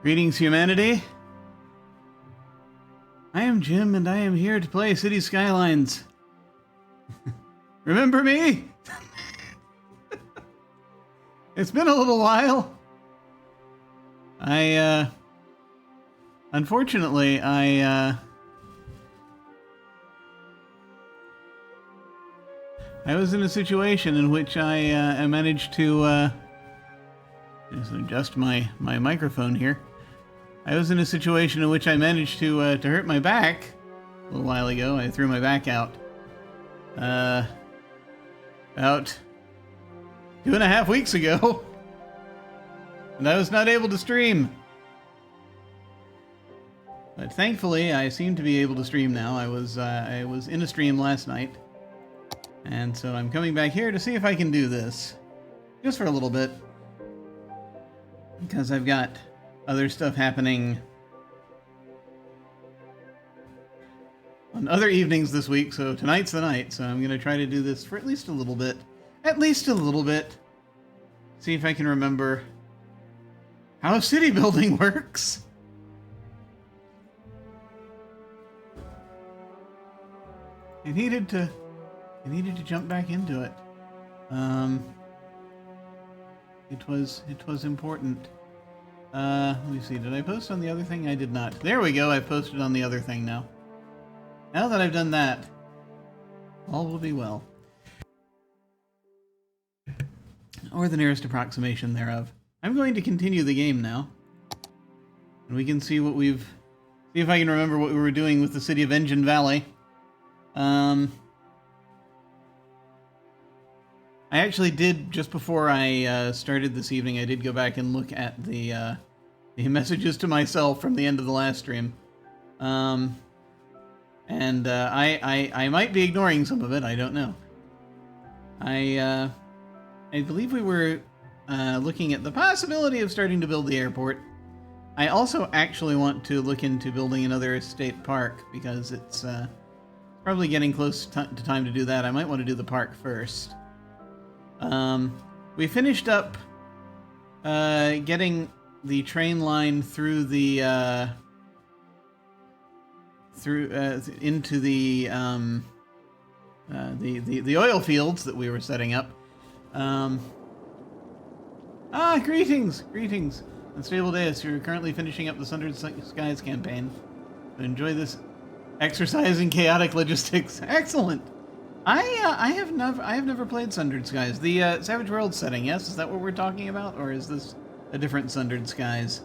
Greetings, humanity. I am Jim, and I am here to play City Skylines. Remember me? It's been a little while. Unfortunately, I was in a situation in which I managed to just adjust my microphone here. I was in a situation in which I managed to hurt my back a little while ago. I threw my back out. About 2.5 weeks ago. And I was not able to stream. But thankfully, I seem to be able to stream now. I was in a stream last night. And so I'm coming back here to see if I can do this. Just for a little bit. Because I've got other stuff happening on other evenings this week, so tonight's the night, so I'm going to try to do this for at least a little bit. At least a little bit. See if I can remember how city building works. I needed to jump back into it. It was important. Let me see, did I post on the other thing? I did not. There we go, I've posted on the other thing now. Now that I've done that, all will be well. Or the nearest approximation thereof. I'm going to continue the game now. And we can see what see if I can remember what we were doing with the city of Engine Valley. I actually did, just before I started this evening, I did go back and look at the messages to myself from the end of the last stream. I might be ignoring some of it, I don't know. I believe we were looking at the possibility of starting to build the airport. I also actually want to look into building another state park, because it's probably getting close to time to do that. I might want to do the park first. We finished up getting the train line through the into the oil fields that we were setting up. Greetings. Unstable Deus, you're currently finishing up the Sundered Skies campaign. Enjoy this exercise in chaotic logistics. Excellent. I have never played Sundered Skies. The Savage World setting, yes? Is that what we're talking about? Or is this a different Sundered Skies?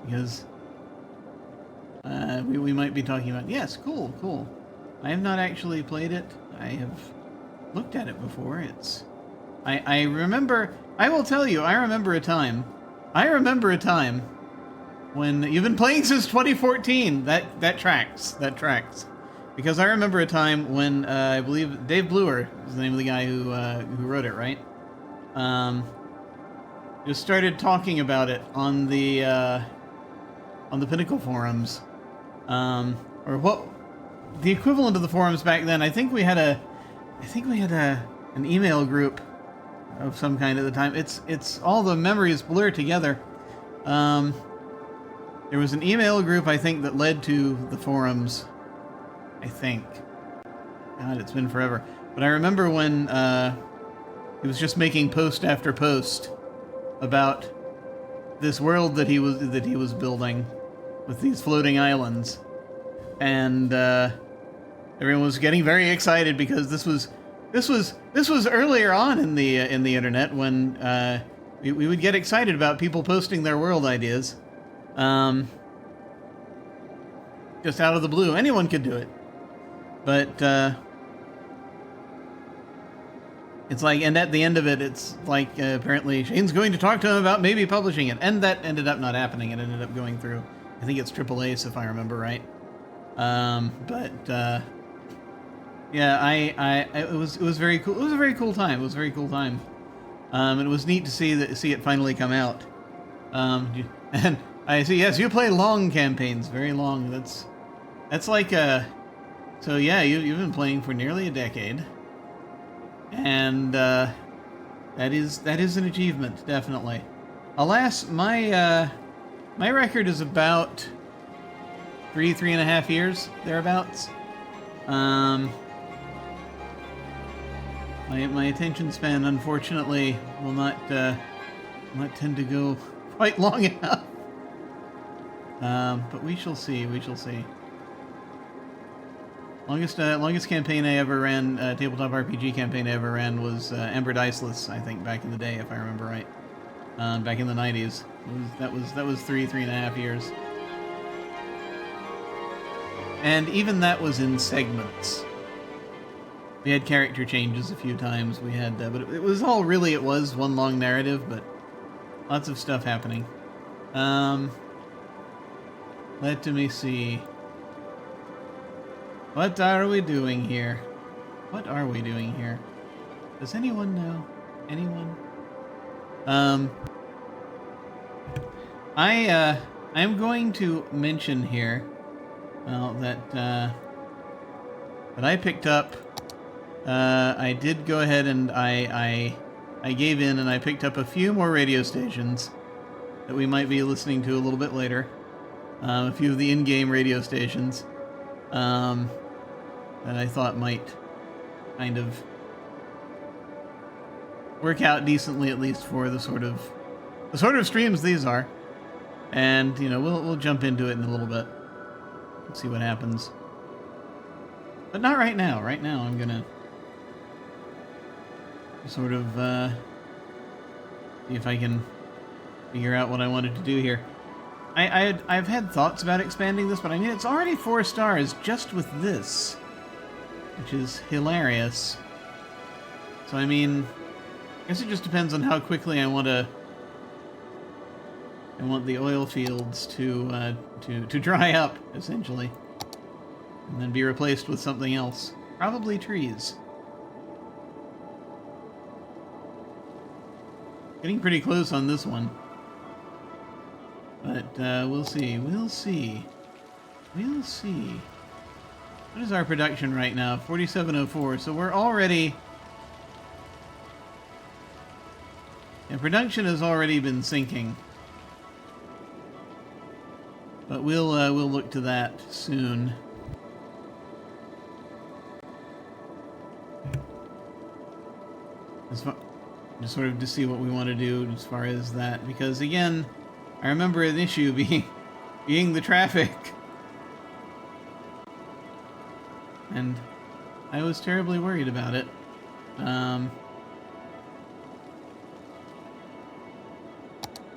Because we might be talking about... Yes, cool. I have not actually played it. I have looked at it before. I remember... I will tell you, I remember a time when you've been playing since 2014. That tracks. Because I remember a time when I believe Dave Bluer is the name of the guy who wrote it, right? Just started talking about it on the Pinnacle forums, or what the equivalent of the forums back then. I think we had an email group of some kind at the time. It's all the memories blur together. There was an email group, I think, that led to the forums. I think. God, it's been forever. But I remember when he was just making post after post about this world that he was building with these floating islands, and everyone was getting very excited because this was earlier on in the internet when we would get excited about people posting their world ideas. Just out of the blue. Anyone could do it. But, it's like, and at the end of it, it's like, apparently Shane's going to talk to him about maybe publishing it. And that ended up not happening. It ended up going through, I think it's Triple Ace, if I remember right. Yeah, it was very cool. It was a very cool time. And it was neat to see it finally come out. And I see, yes, you play long campaigns, very long. That's like so yeah, you've been playing for nearly a decade. And That is an achievement, definitely. Alas, my record is about three and a half years, thereabouts. My attention span, unfortunately, will not tend to go quite long enough. But we shall see. We shall see. Longest campaign I ever ran, tabletop RPG campaign I ever ran was Ember Diceless, I think, back in the day, if I remember right. Back in the 90s. That was three and a half years. And even that was in segments. We had character changes a few times. We had, but it was all really, it was one long narrative, but lots of stuff happening. Let me see. What are we doing here? What are we doing here? Does anyone know? Anyone? I'm going to mention here, well, that I picked up. I did go ahead and I gave in and I picked up a few more radio stations that we might be listening to a little bit later. A few of the in-game radio stations. That I thought might kind of work out decently, at least for the sort of streams these are. And you know, we'll jump into it in a little bit. Let's see what happens. But not right now. Right now, I'm gonna sort of see if I can figure out what I wanted to do here. I've had thoughts about expanding this, but I mean, it's already 4 stars just with this, which is hilarious. So I mean, I guess it just depends on how quickly I want the oil fields to dry up, essentially, and then be replaced with something else, probably trees. Getting pretty close on this one. But we'll see. We'll see. We'll see. What is our production right now? 4704. So we're already... Yeah, production has already been sinking. But we'll look to that soon. Just sort of to see what we want to do as far as that, because again, I remember an issue being the traffic, and I was terribly worried about it. But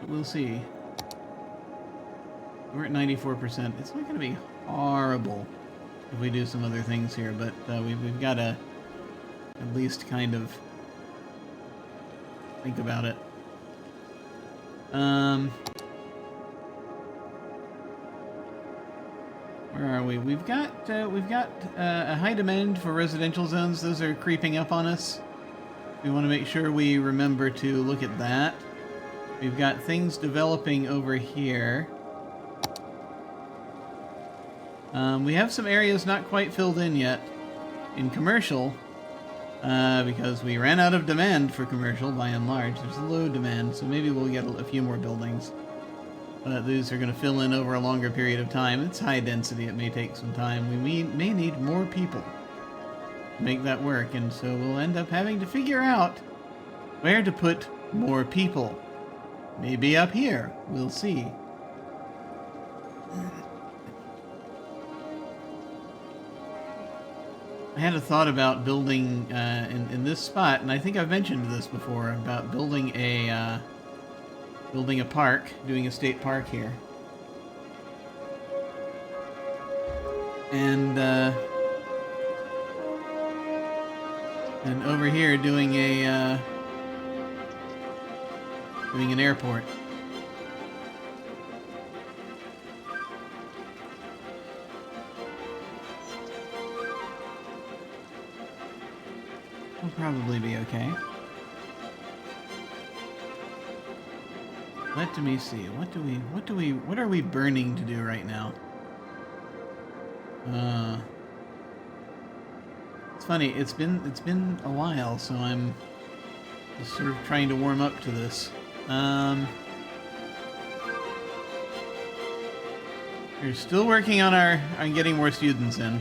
we'll see. We're at 94%. It's not going to be horrible if we do some other things here, but we've got to at least kind of think about it. Where are we? We've got a high demand for residential zones. Those are creeping up on us. We want to make sure we remember to look at that. We've got things developing over here. We have some areas not quite filled in yet in commercial, because we ran out of demand for commercial by and large. There's a low demand, so maybe we'll get a few more buildings. These are going to fill in over a longer period of time. It's high density. It may take some time. We may need more people to make that work, and so we'll end up having to figure out where to put more people. Maybe up here. We'll see. I had a thought about building in this spot, and I think I've mentioned this before, about building a park, doing a state park here. And over here doing an airport. We'll probably be okay. Let me see. What are we burning to do right now? It's funny. It's been a while, so I'm Just sort of trying to warm up to this. We're still working on getting more students in.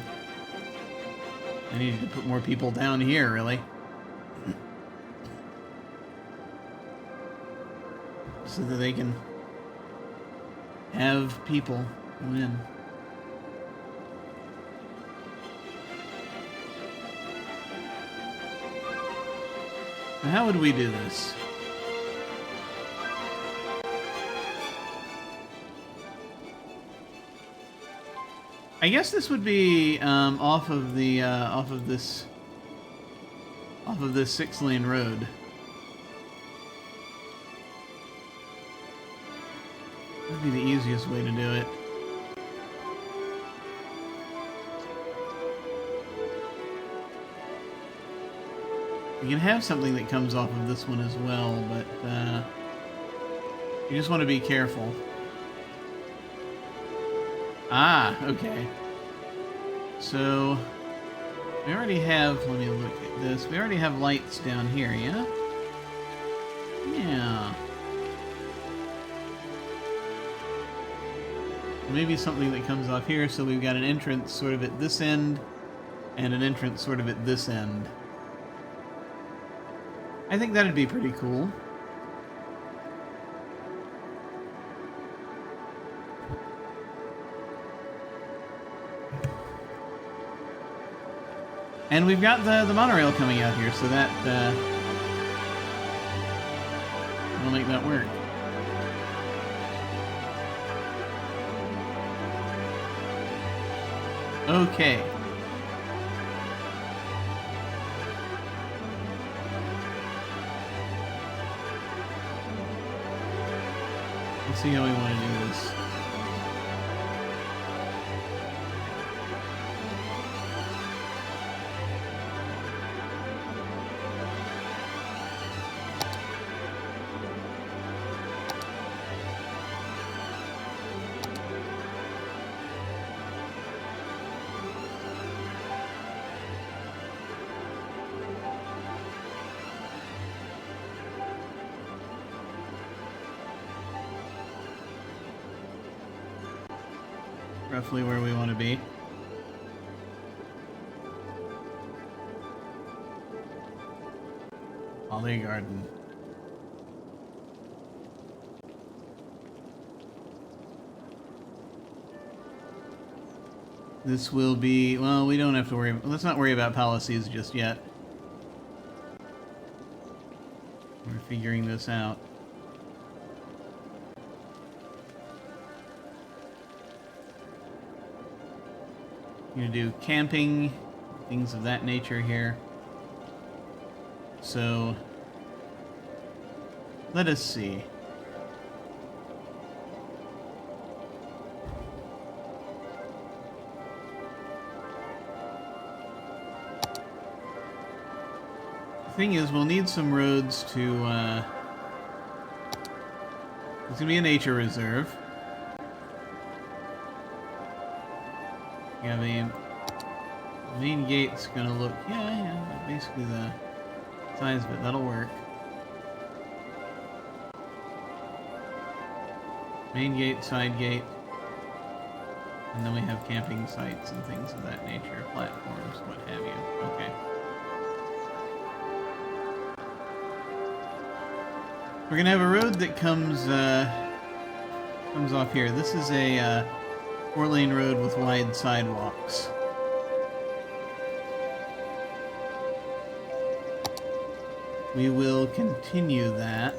I need to put more people down here, really. So that they can have people come in. Now, how would we do this? I guess this would be off of this 6-lane road. That'd be the easiest way to do it. You can have something that comes off of this one as well, but you just want to be careful. Ah, okay. So, we already have, let me look at this, we already have lights down here, yeah? Yeah. Maybe something that comes off here, so we've got an entrance sort of at this end, and an entrance sort of at this end. I think that'd be pretty cool. And we've got the monorail coming out here, so that will make that work. Okay. Let's see how we want to do this. Roughly where we want to be. Holly Garden. This will be, well, we don't have to worry, let's not worry about policies just yet. We're figuring this out. You're gonna do camping, things of that nature here. So, let us see. The thing is, we'll need some roads to, it's gonna be a nature reserve. Yeah, the main gate's gonna look, yeah, basically the size of it, that'll work. Main gate, side gate, and then we have camping sites and things of that nature, platforms, what have you. Okay. We're gonna have a road that comes off here. This is a 4-lane road with wide sidewalks. We will continue that.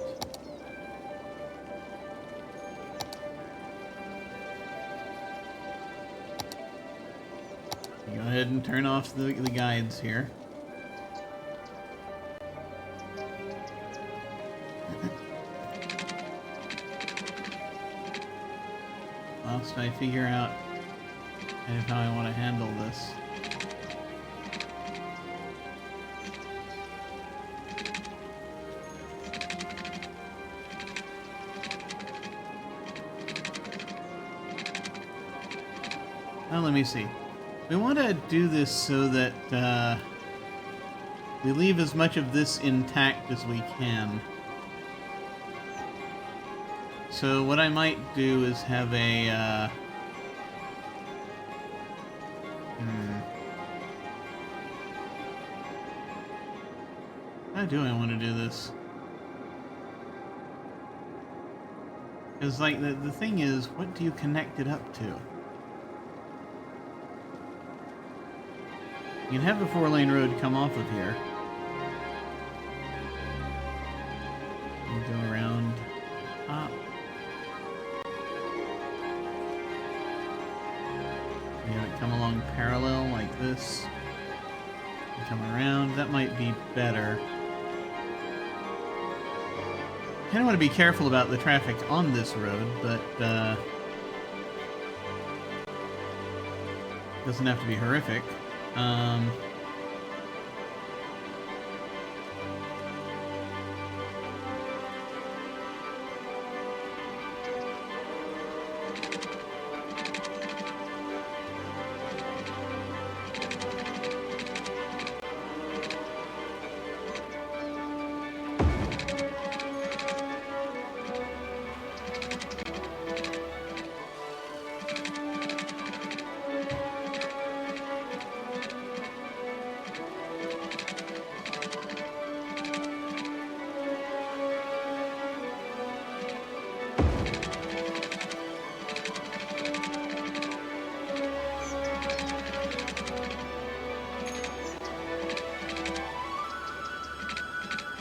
Go ahead and turn off the guides here. Whilst I figure out how I want to handle this. Now let me see. We want to do this so that we leave as much of this intact as we can. So what I might do is have a, how do I want to do this? Because, like, the thing is, what do you connect it up to? You can have the 4-lane road come off of here. And go around the top. You have it come along parallel like this. And come around. That might be better. I kind of want to be careful about the traffic on this road, but doesn't have to be horrific.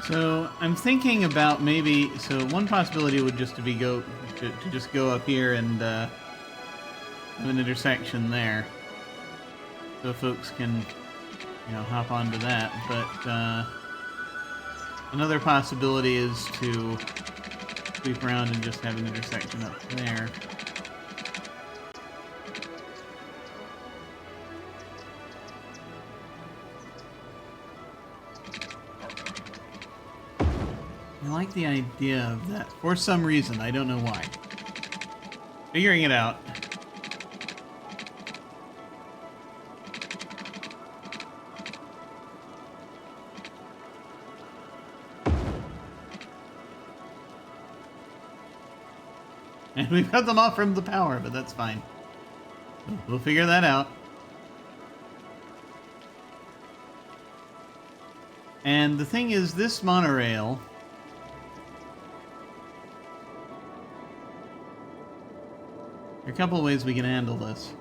So I'm thinking about maybe, so one possibility would just to be to just go up here and have an intersection there, so folks can, you know, hop onto that. But another possibility is to sweep around and just have an intersection up there. I like the idea of that for some reason. I don't know why. Figuring it out. And we've cut them off from the power, but that's fine. We'll figure that out. And the thing is, this monorail... There are a couple of ways we can handle this.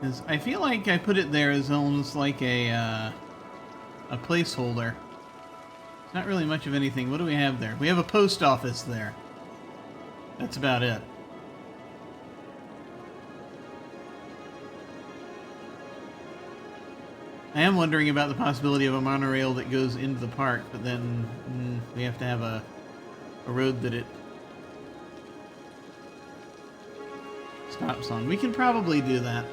Because I feel like I put it there as almost like a placeholder. It's not really much of anything. What do we have there? We have a post office there. That's about it. I am wondering about the possibility of a monorail that goes into the park, but then we have to have a road that it stops on. We can probably do that.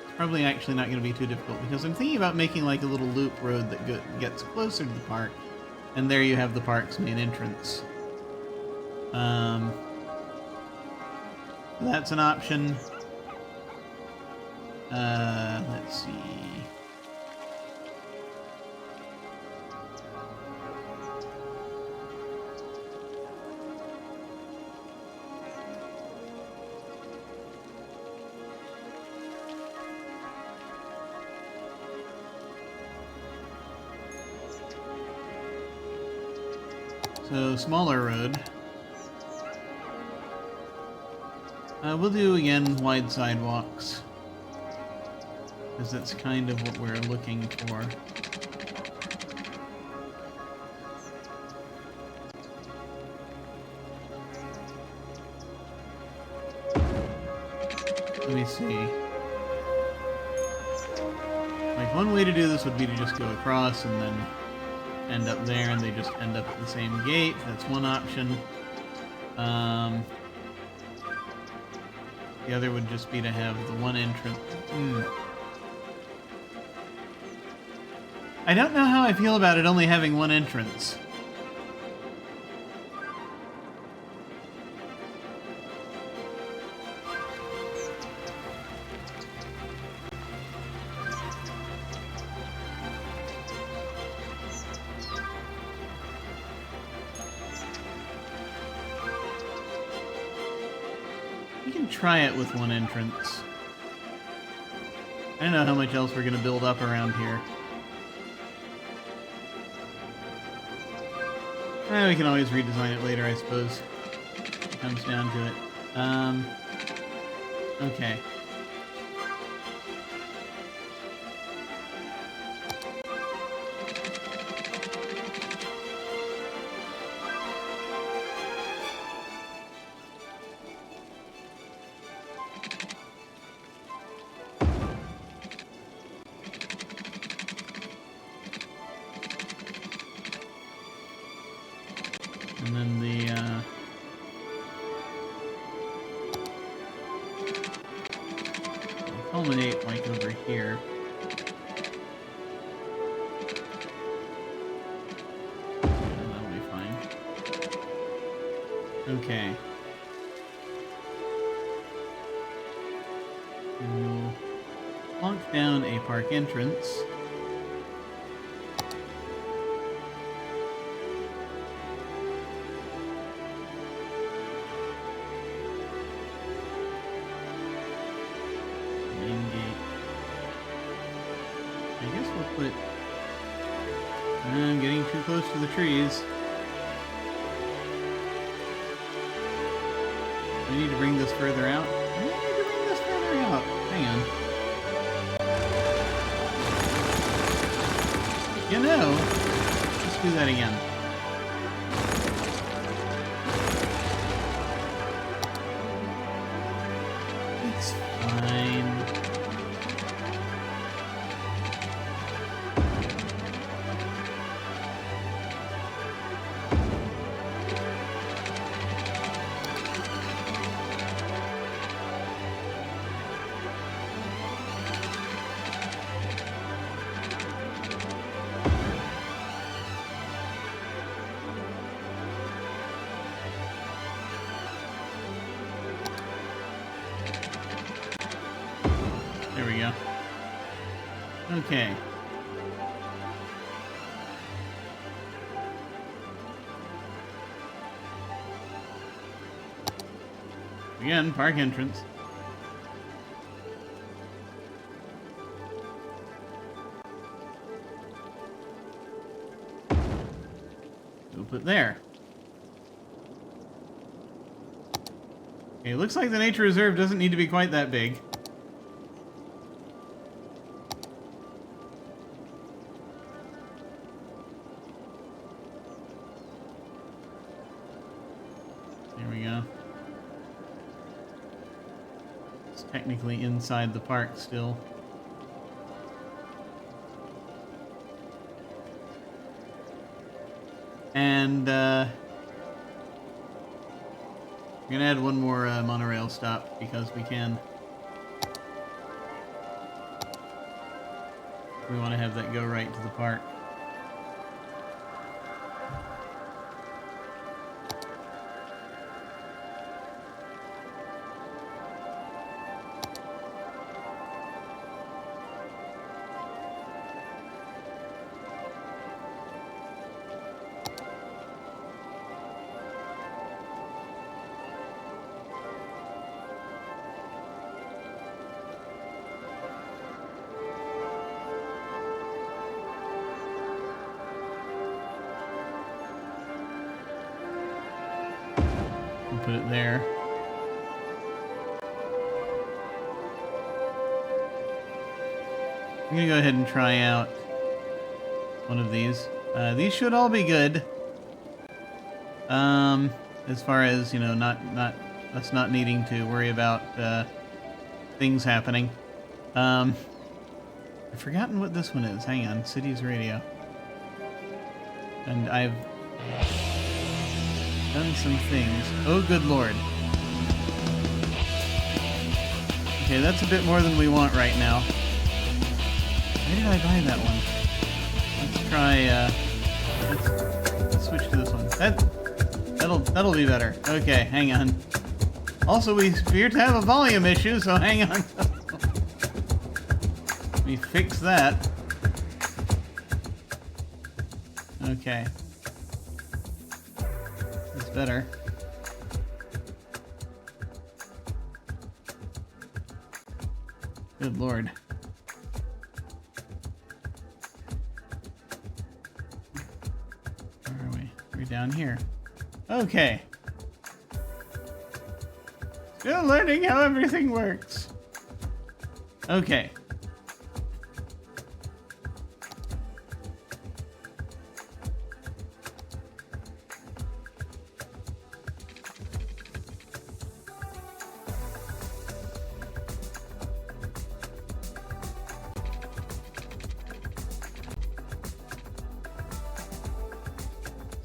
It's probably actually not going to be too difficult, because I'm thinking about making like a little loop road that gets closer to the park, and there you have the park's main entrance. That's an option. Let's see. So, smaller road. We'll do, again, wide sidewalks, because that's kind of what we're looking for. Let me see. Like, one way to do this would be to just go across and then end up there, and they just end up at the same gate. That's one option. The other would just be to have the one entrance. I don't know how I feel about it only having one entrance. We can try it with one entrance. I don't know how much else we're going to build up around here. We can always redesign it later, I suppose. It comes down to it. Okay. And then the, culminate like over here. That'll be fine. Okay. We'll plonk down a park entrance. I'm getting too close to the trees. We need to bring this further out. I need to bring this further out. Hang on. You know, let's do that again. It's fine. There we go. Okay. Again, park entrance. We'll put there. Okay, looks like the nature reserve doesn't need to be quite that big. There we go. It's technically inside the park still. And, we're gonna add one more monorail stop because we can. We want to have that go right to the park. Put it there. I'm gonna go ahead and try out one of these. These should all be good. As far as, you know, us not needing to worry about things happening. I've forgotten what this one is. Hang on, Cities Radio. And I've done some things. Oh, good lord. Okay, that's a bit more than we want right now. Why did I buy that one? Let's try, let's switch to this one. That'll be better. Okay, hang on. Also, we appear to have a volume issue, so hang on. Let me fix that. Okay. Better. Good lord. Where are we? We're down here. Okay. Still learning how everything works. Okay.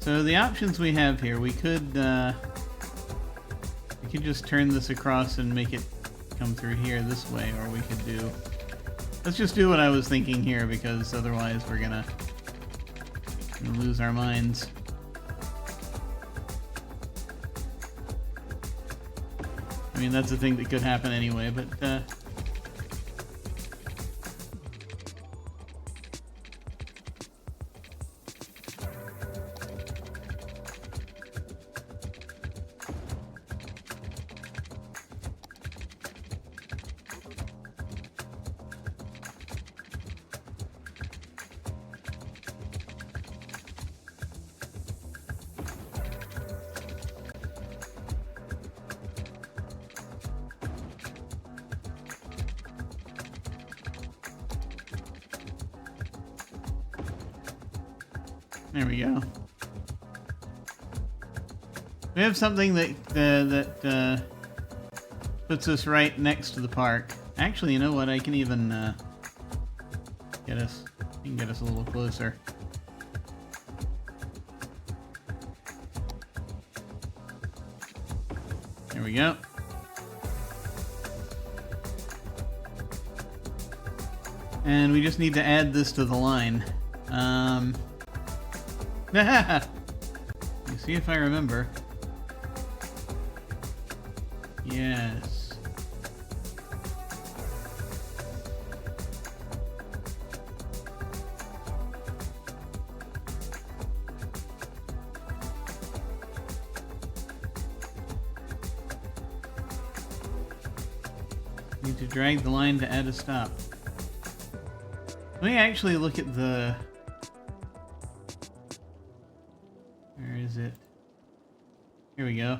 So the options we have here, we could just turn this across and make it come through here this way, or we could do... Let's just do what I was thinking here, because otherwise we're gonna lose our minds. I mean, that's a thing that could happen anyway, but there we go. We have something that puts us right next to the park. Actually, you know what? I can even get us a little closer. There we go. And we just need to add this to the line. Let me see if I remember. Yes. Need to drag the line to add a stop. Let me actually look at the... Where is it? Here we go.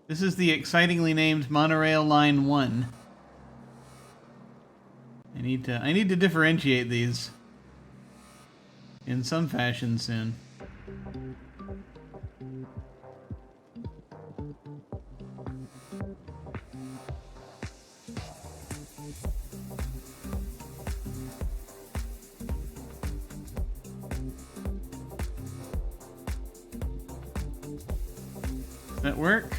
This is the excitingly named Monorail Line 1. I need to differentiate these in some fashion soon. Does that work?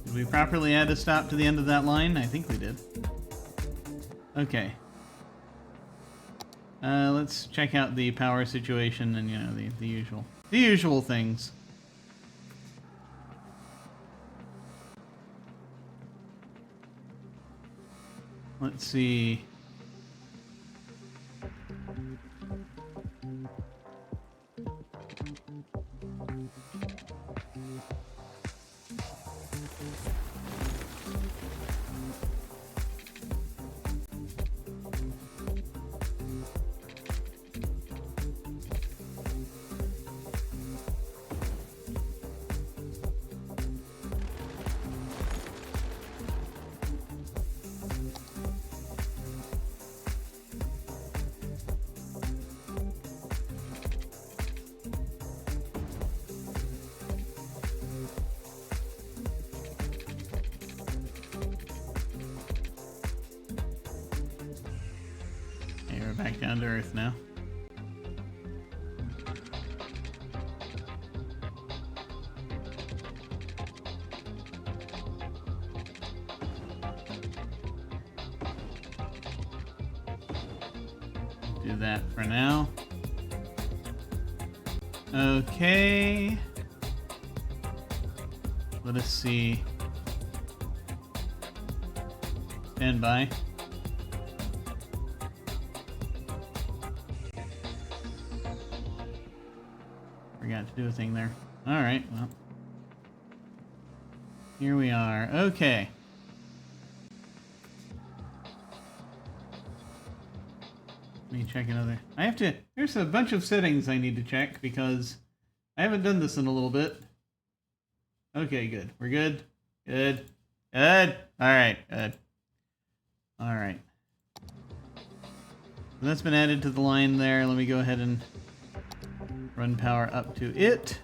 Did we properly add a stop to the end of that line? I think we did. Okay. Let's check out the power situation and, you know, the usual things. Let's see. Back down to Earth now. Do that for now. Okay. Let us see. Stand by. Forgot to do a thing there. Alright, well. Here we are. Okay. Let me check another. I have to... There's a bunch of settings I need to check because I haven't done this in a little bit. Okay, good. We're good. Good. Good. Alright, good. Alright. So that's been added to the line there. Let me go ahead and run power up to it.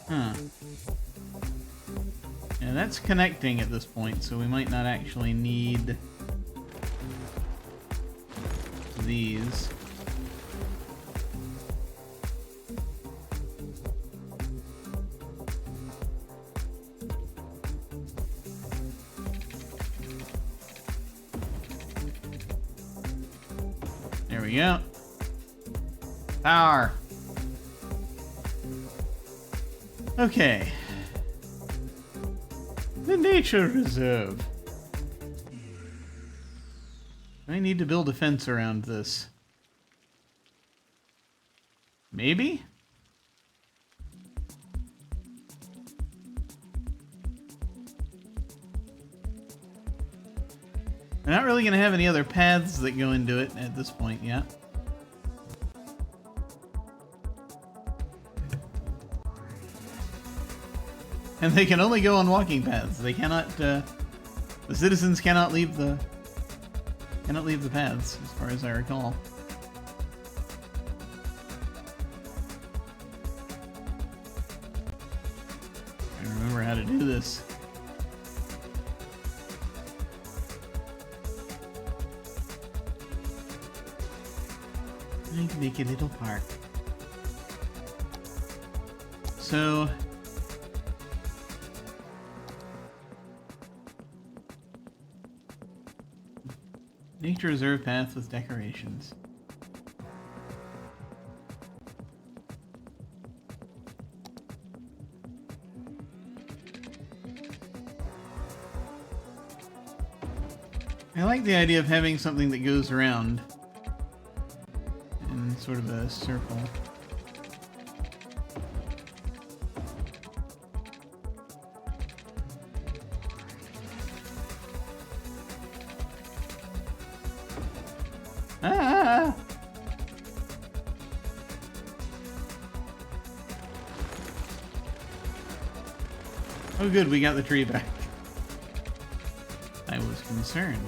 Huh. Yeah, that's connecting at this point, so we might not actually need these. There we go. Power. Okay. The nature reserve. I need to build a fence around this. Maybe? We're not really going to have any other paths that go into it at this point yet. And they can only go on walking paths. They cannot, the citizens cannot leave the paths, as far as I recall. I remember how to do this. I need to make a little park. So... Nature reserve path with decorations. I like the idea of having something that goes around in sort of a circle. Ah! Oh good, we got the tree back. I was concerned.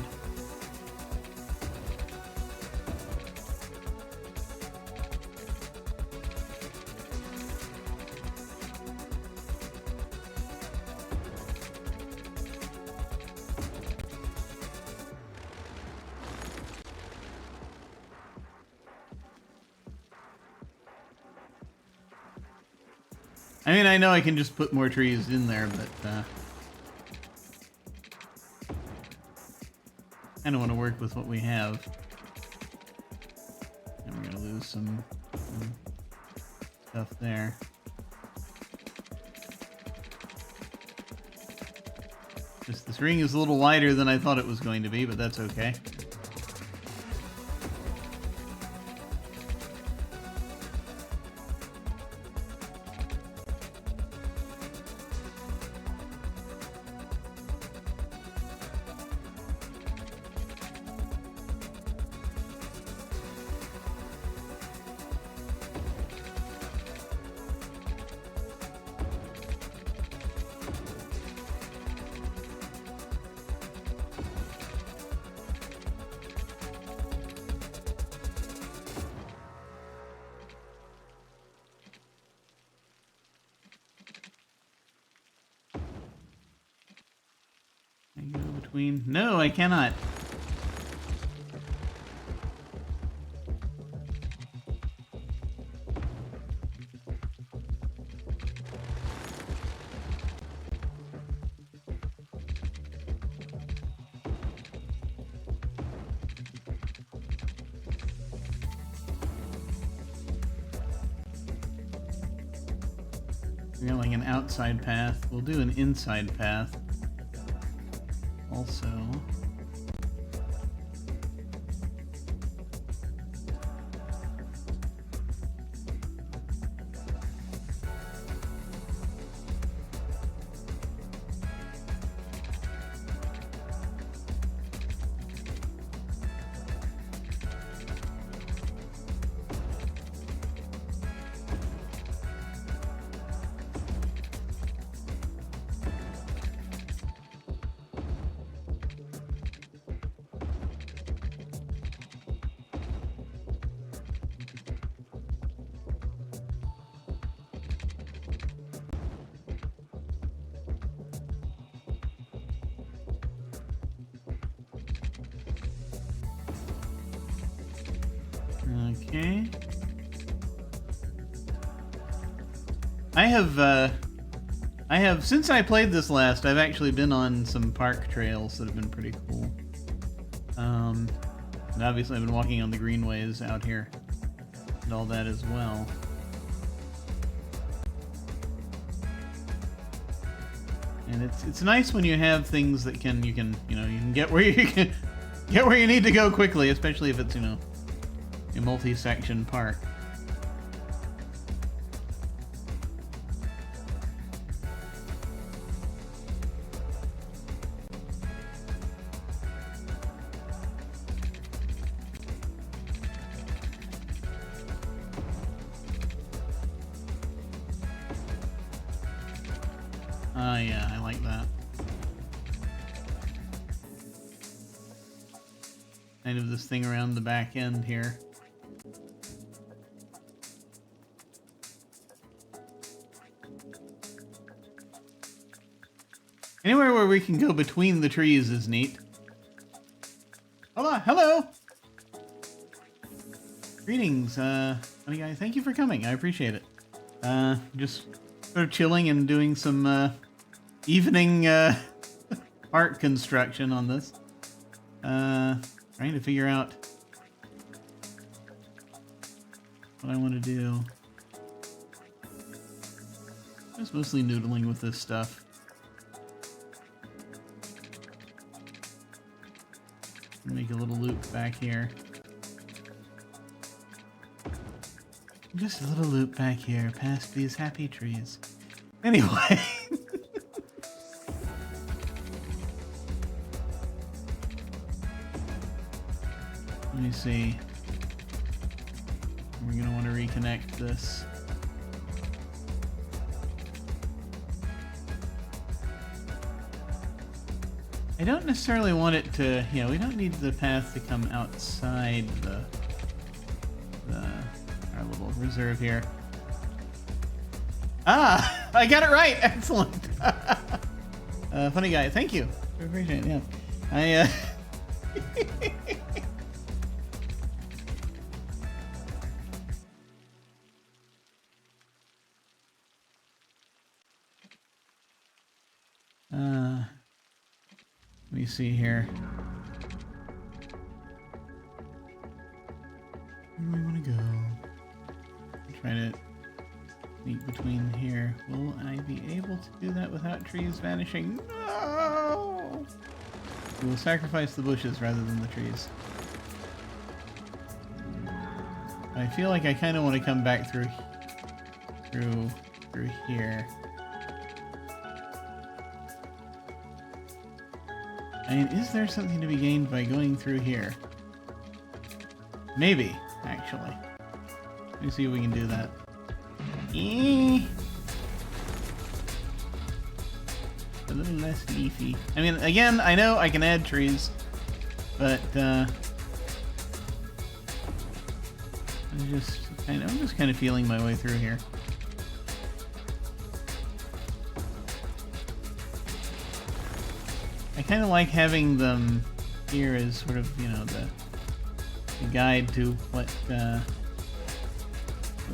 I mean, I know I can just put more trees in there, but I don't want to work with what we have. And we're going to lose some stuff there. Just this ring is a little wider than I thought it was going to be, but that's okay. No, I cannot. We got like an outside path. We'll do an inside path. Also. Okay. I have, since I played this last, I've actually been on some park trails that have been pretty cool. And obviously I've been walking on the greenways out here and all that as well. And it's nice when you have things that you can get where you can get where you need to go quickly, especially if it's, a multi-section park. Yeah, I like that. Kind of this thing around the back end here. Anywhere where we can go between the trees is neat. Hola, hello! Greetings, funny guy. Thank you for coming. I appreciate it. Just sort of chilling and doing some, evening, art construction on this. Trying to figure out what I want to do. Just mostly noodling with this stuff. Make a little loop back here. Just a little loop back here, past these happy trees. Anyway. Let me see. We're gonna want to reconnect this. I don't necessarily want it to, we don't need the path to come outside our little reserve here. Ah, I got it right. Excellent. Funny guy. Thank you. I appreciate it. Yeah. Let me see here. Where do we want to go? Try to sneak between here. Will I be able to do that without trees vanishing? No! We will sacrifice the bushes rather than the trees. I feel like I kind of want to come back through here. I mean, is there something to be gained by going through here? Maybe, actually. Let me see if we can do that. A little less leafy. I mean, again, I know I can add trees, but I'm just kind of feeling my way through here. I kind of like having them here as sort of, the guide to what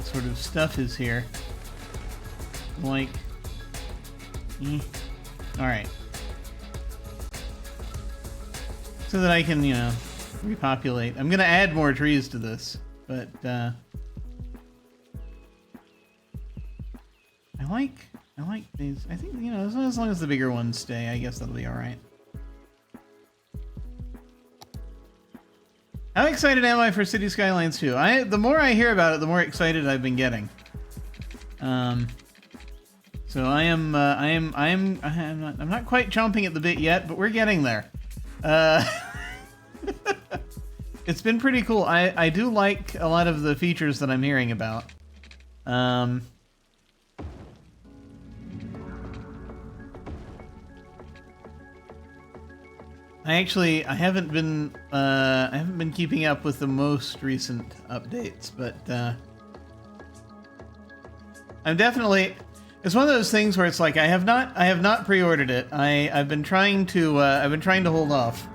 sort of stuff is here. Like, alright. So that I can, repopulate. I'm gonna add more trees to this, but, I like these. I think, you know, as long as the bigger ones stay, I guess that'll be all right. How excited am I for City Skylines 2? The more I hear about it, the more excited I've been getting. So I'm not quite chomping at the bit yet, but we're getting there. It's been pretty cool. I do like a lot of the features that I'm hearing about. I haven't been keeping up with the most recent updates, but I'm definitely. It's one of those things where it's like I have not pre-ordered it. I've been trying to hold off.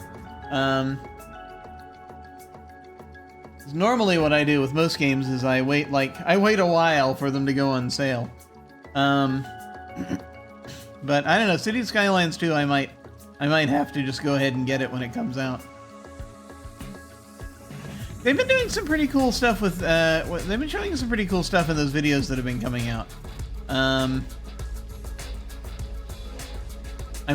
Normally what I do with most games is I wait a while for them to go on sale. But I don't know, City Skylines 2 I might have to just go ahead and get it when it comes out. They've been doing some pretty cool stuff with they've been showing some pretty cool stuff in those videos that have been coming out. I'm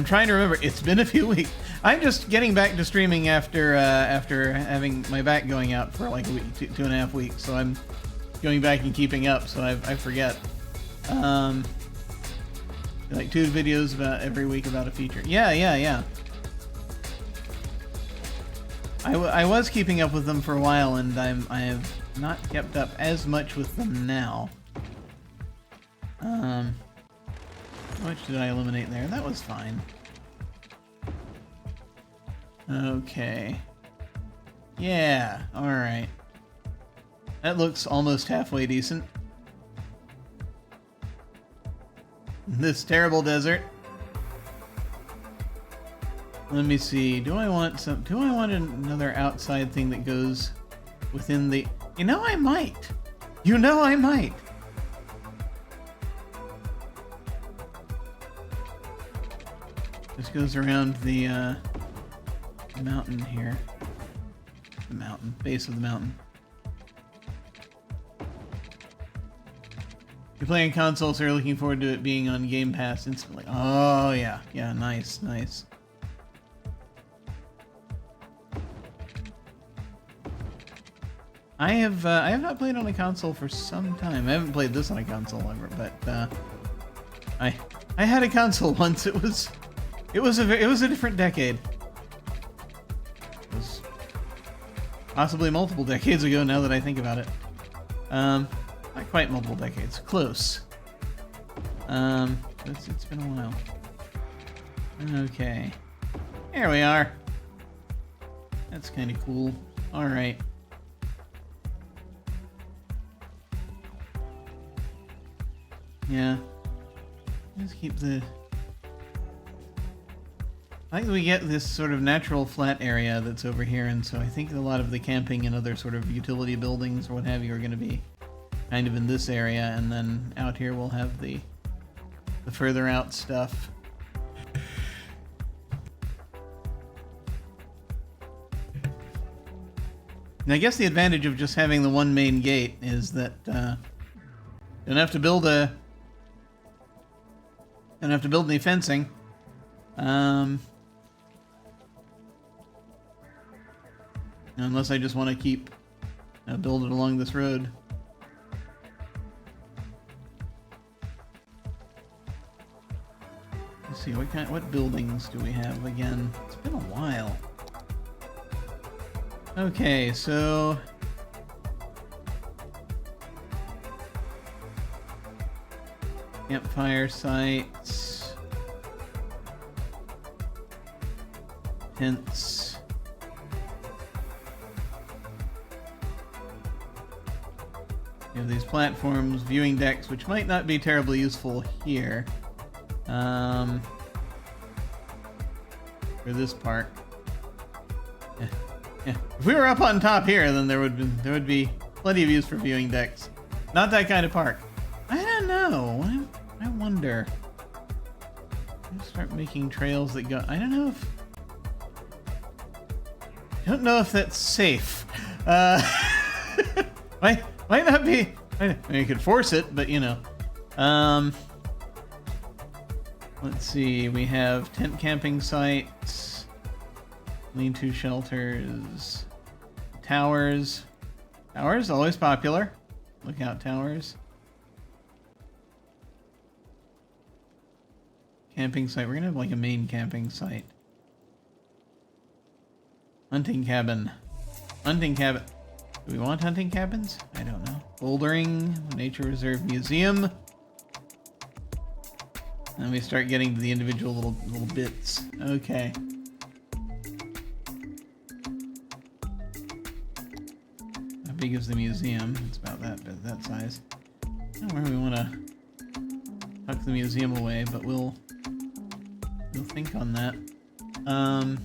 trying to remember. It's been a few weeks. I'm just getting back to streaming after having my back going out for like a week, two and a half weeks. So I'm going back and keeping up. So I forget. Like 2 videos about every week about a feature. Yeah. I was keeping up with them for a while, and I have not kept up as much with them now. How much did I eliminate there? That was fine. Okay. Yeah, alright. That looks almost halfway decent. This terrible desert. Let me see. Do I want another outside thing that goes within the... You know I might. This goes around the mountain here. The mountain, base of the mountain. You're playing console, so you're looking forward to it being on Game Pass instantly. Oh yeah, nice. I have not played on a console for some time. I haven't played this on a console ever, but I had a console once. It was a different decade. It was possibly multiple decades ago now that I think about it. Not quite multiple decades. Close. It's been a while. Okay. There we are. That's kind of cool. Alright. Yeah. Let's keep the... I think we get this sort of natural flat area that's over here, and so I think a lot of the camping and other sort of utility buildings or what have you are going to be kind of in this area, and then out here we'll have the further out stuff. And I guess the advantage of just having the one main gate is that you don't have to build any fencing. Unless I just want to keep build it along this road. Let's see, what buildings do we have again? It's been a while. Okay, so campfire sites, tents. We have these platforms, viewing decks, which might not be terribly useful here. For this part. Yeah. If we were up on top here, then there would be plenty of use for viewing decks. Not that kind of park. I don't know. I wonder. Let's start making trails that go. I don't know if that's safe. Might not be. I mean, you could force it, but you know. Let's see, we have tent camping sites, lean-to shelters, towers. Towers, always popular. Lookout towers. Camping site. We're gonna have like a main camping site. Hunting cabin. Hunting cabin. Do we want hunting cabins? I don't know. Bouldering, nature reserve museum. Then we start getting to the individual little bits. Okay. How big is the museum? It's about that size. I don't know where we want to tuck the museum away, but we'll think on that. I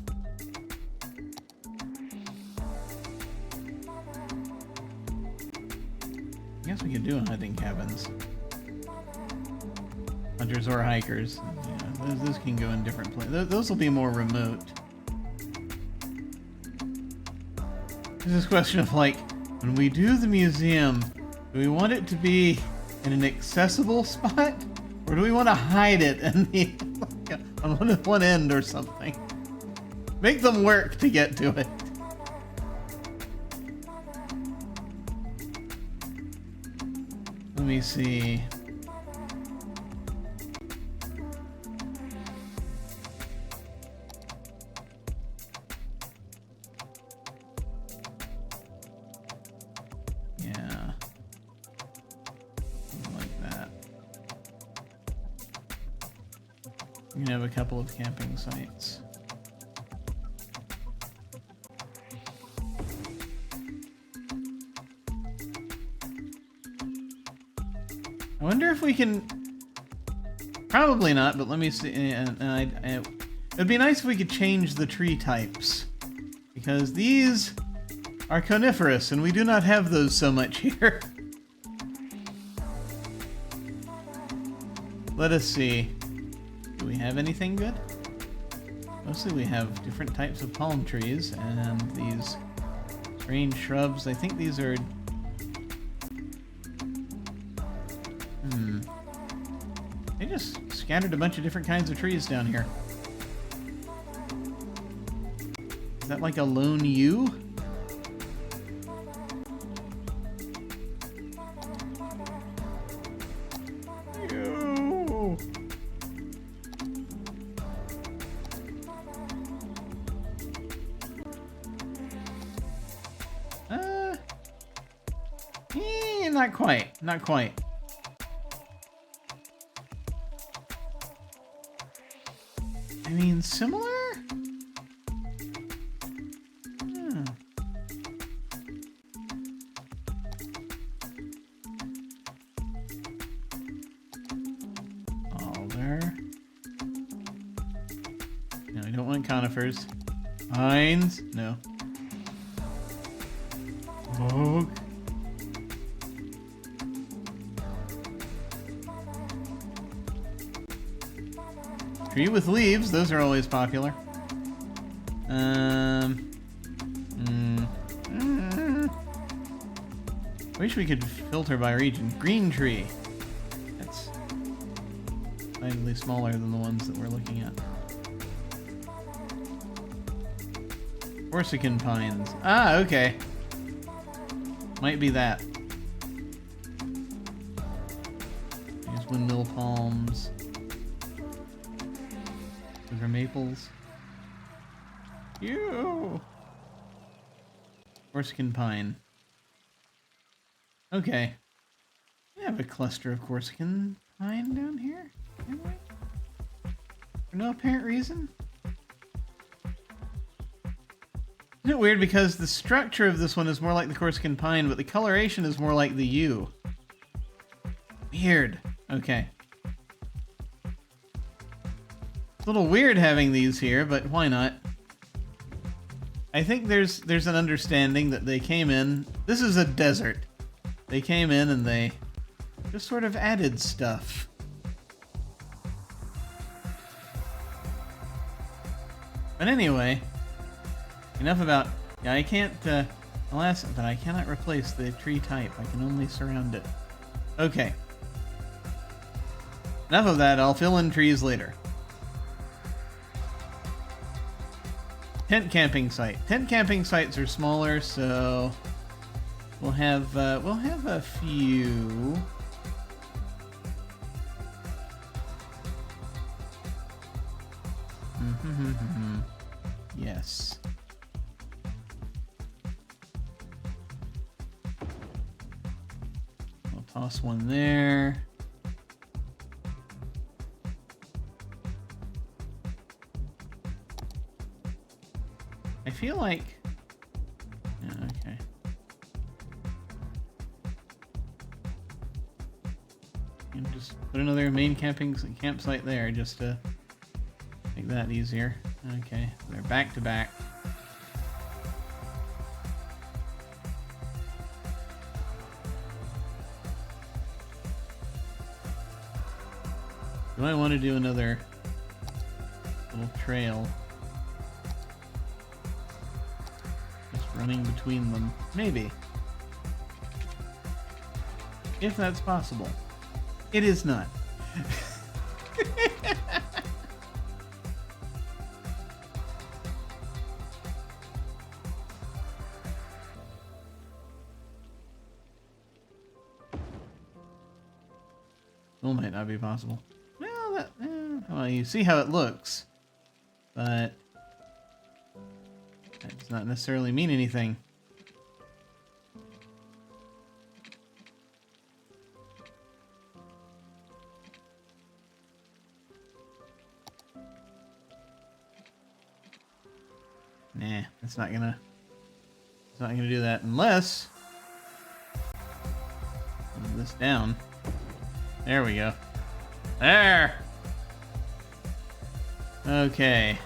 guess we could do hunting cabins. Hunters or hikers. Yeah, those can go in different places. Those will be more remote. There's this question of like, when we do the museum, do we want it to be in an accessible spot? Or do we want to hide it in the, on one end or something? Make them work to get to it. Let me see. Yeah. Something like that. We can have a couple of camping sites. I wonder if we can... Probably not, but let me see. It'd be nice if we could change the tree types. Because these are coniferous, and we do not have those so much here. Let us see. Do we have anything good? Mostly we have different types of palm trees, and these strange shrubs. I think these are... They just scattered a bunch of different kinds of trees down here. Is that like a lone yew? Yew. Not quite. Not quite. I mean, similar? Hmm. Alder. No, we don't want conifers. Pines? No. Oak. Tree with leaves, those are always popular. Wish we could filter by region. Green tree. That's slightly smaller than the ones that we're looking at. Corsican pines. Ah, okay. Might be that. There's windmill palms. Those are maples. Ew! Corsican pine. Okay. We have a cluster of Corsican pine down here, don't we? For no apparent reason? Isn't it weird because the structure of this one is more like the Corsican pine, but the coloration is more like the yew? Weird. Okay. It's a little weird having these here, but why not? I think there's an understanding that they came in... This is a desert. They came in and they just sort of added stuff. But anyway, enough about... Yeah, I can't... alas, but I cannot replace the tree type. I can only surround it. Okay. Enough of that. I'll fill in trees later. Tent camping site. Tent camping sites are smaller, so we'll have a few. Yes. We'll toss one there. I feel like... Yeah, okay. And just put another main campsite there just to make that easier. Okay, they're back to back. Do I want to do another little trail? Just running between them. Maybe. If that's possible. It is not. Well, might not be possible. Well, well, you see how it looks, but that does not necessarily mean anything. Nah, it's not gonna do that unless move this down. There we go. There! Okay.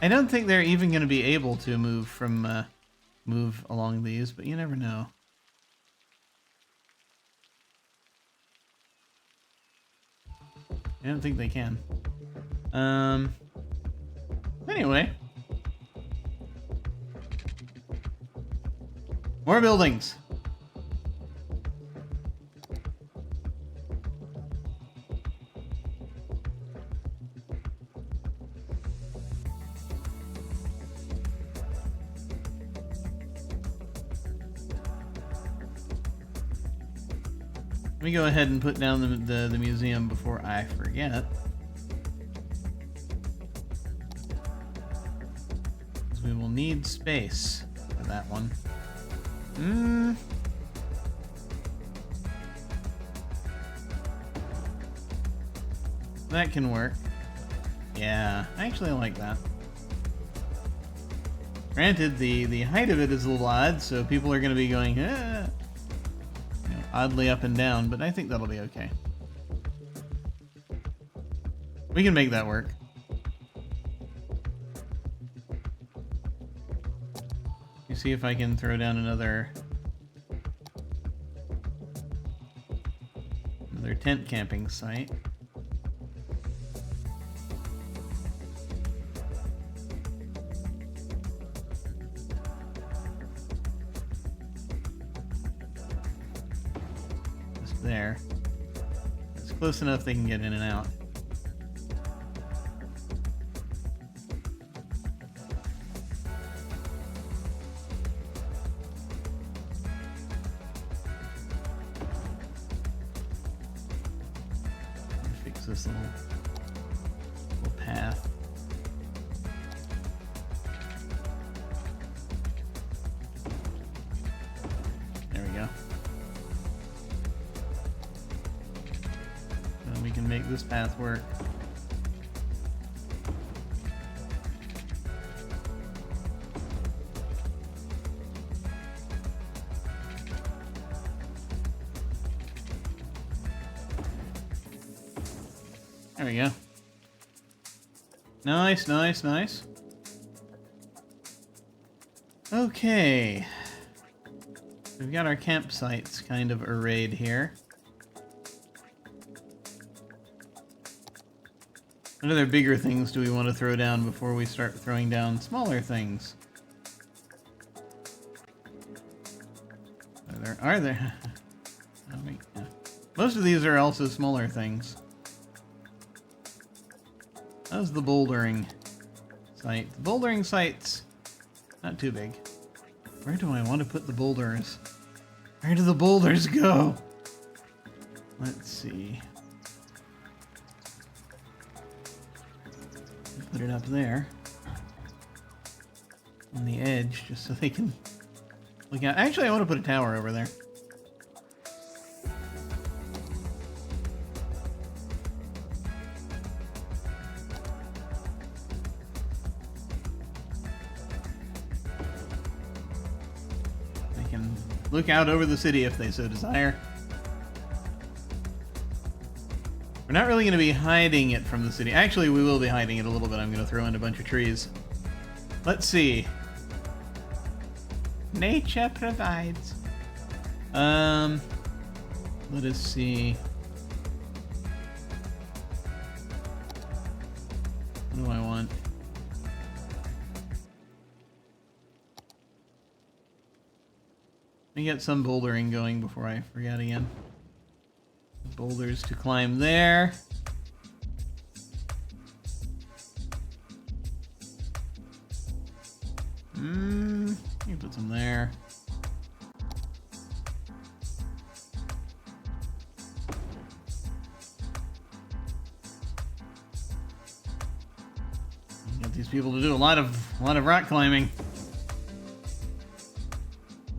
I don't think they're even going to be able to move along these, but you never know. I don't think they can. Anyway. More buildings. Let me go ahead and put down the museum before I forget. Because we will need space for that one. That can work. Yeah, I actually like that. Granted, the height of it is a little odd, so people are going to be going, oddly up and down, but I think that'll be okay. We can make that work. You see if I can throw down another tent camping site. There. It's close enough they can get in and out. Fix this little path. There we go. We can make this path work. There we go. Nice, nice, nice. Okay. We've got our campsites kind of arrayed here. What other bigger things do we want to throw down before we start throwing down smaller things? Are there? Oh, wait, yeah. Most of these are also smaller things. How's the bouldering site? The bouldering site's not too big. Where do I want to put the boulders? Where do the boulders go? Let's see. Put it up there. On the edge, just so they can look out. Actually, I want to put a tower over there. They can look out over the city if they so desire. We're not really going to be hiding it from the city. Actually, we will be hiding it a little bit. I'm going to throw in a bunch of trees. Let's see. Nature provides. Let us see. What do I want? Let me get some bouldering going before I forget again. Boulders to climb there. You put some there. Get these people to do a lot of rock climbing.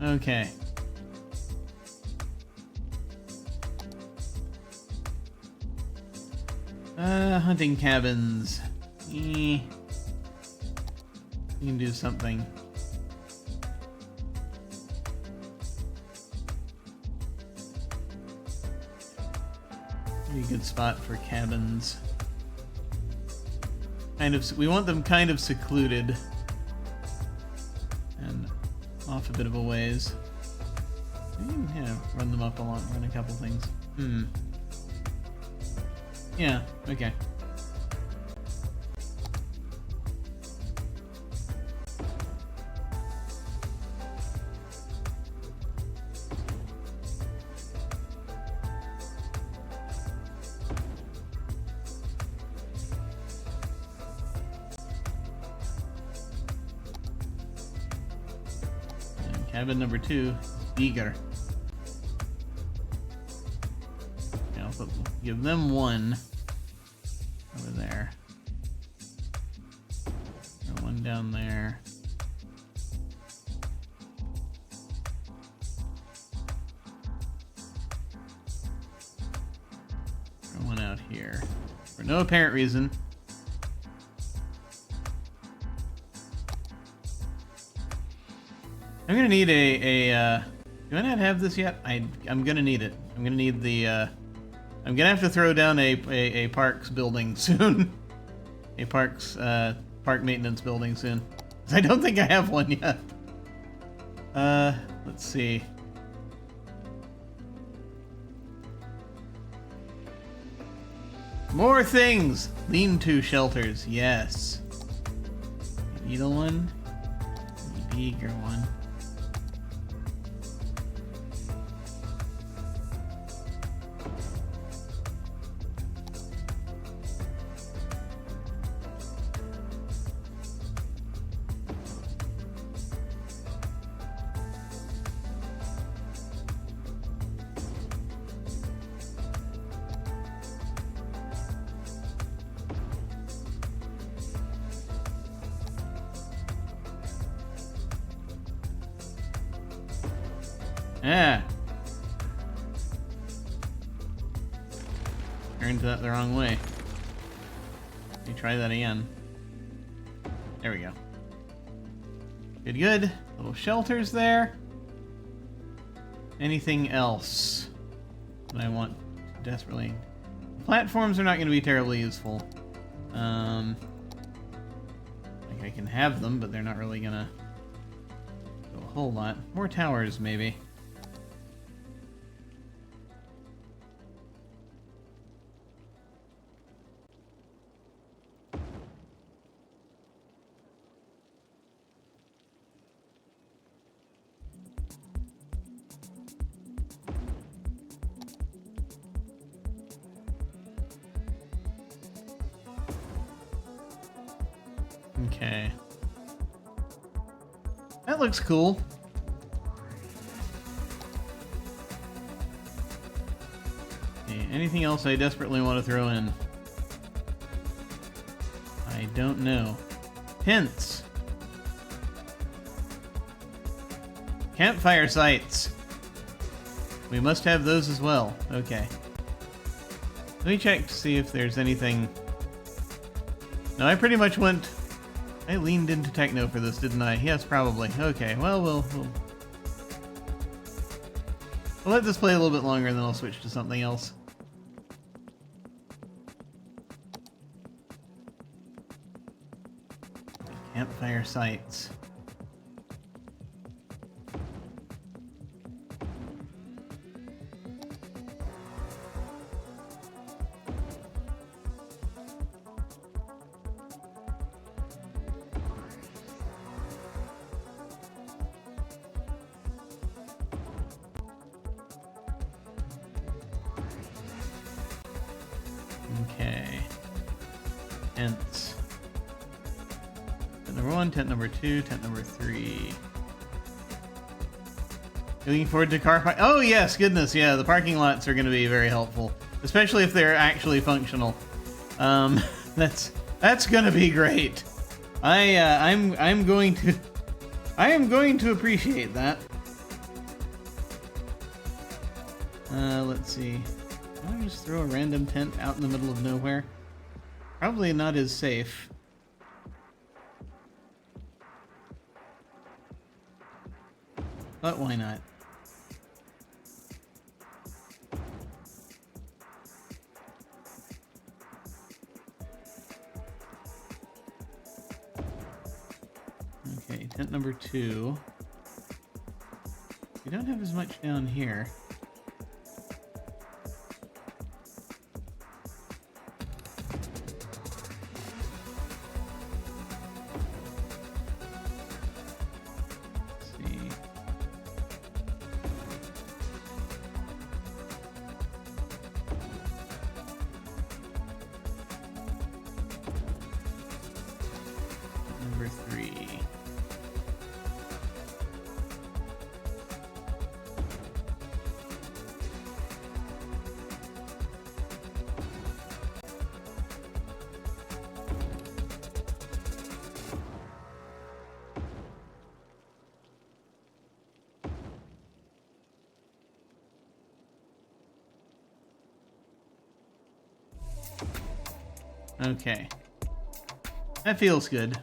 Okay. Hunting cabins. You can do something. Pretty good spot for cabins. We want them kind of secluded and off a bit of a ways. Yeah, run them up along, run a couple things. Yeah, okay. And cabin number 2 is bigger. Give them one over there. And one down there. And one out here. For no apparent reason. I'm gonna need do I not have this yet? I'm gonna need it. I'm gonna need the I'm gonna have to throw down a parks building soon. A park maintenance building soon. 'Cause I don't think I have one yet. Let's see. More things! Lean-to shelters, yes. Needle one. Bigger one. Yeah. Turned that the wrong way. Let me try that again. There we go. Good, good. Little shelters there. Anything else that I want desperately? Platforms are not going to be terribly useful. Like I can have them, but they're not really going to do a whole lot. More towers, maybe. Okay. That looks cool. Okay, anything else I desperately want to throw in? I don't know. Hints. Campfire sites. We must have those as well. Okay. Let me check to see if there's anything... No, I pretty much went... I leaned into techno for this, didn't I? Yes, probably. Okay, well, we'll let this play a little bit longer and then I'll switch to something else. Campfire sites. Okay. Tents. Tent number 1, tent number 2, tent number 3. Looking forward to car park. Oh yes, goodness, yeah. The parking lots are going to be very helpful, especially if they're actually functional. That's going to be great. I am going to appreciate that. Let's see. Why don't I just throw a random tent out in the middle of nowhere? Probably not as safe. But why not? Okay, tent number 2. We don't have as much down here. Number 3. Okay. That feels good.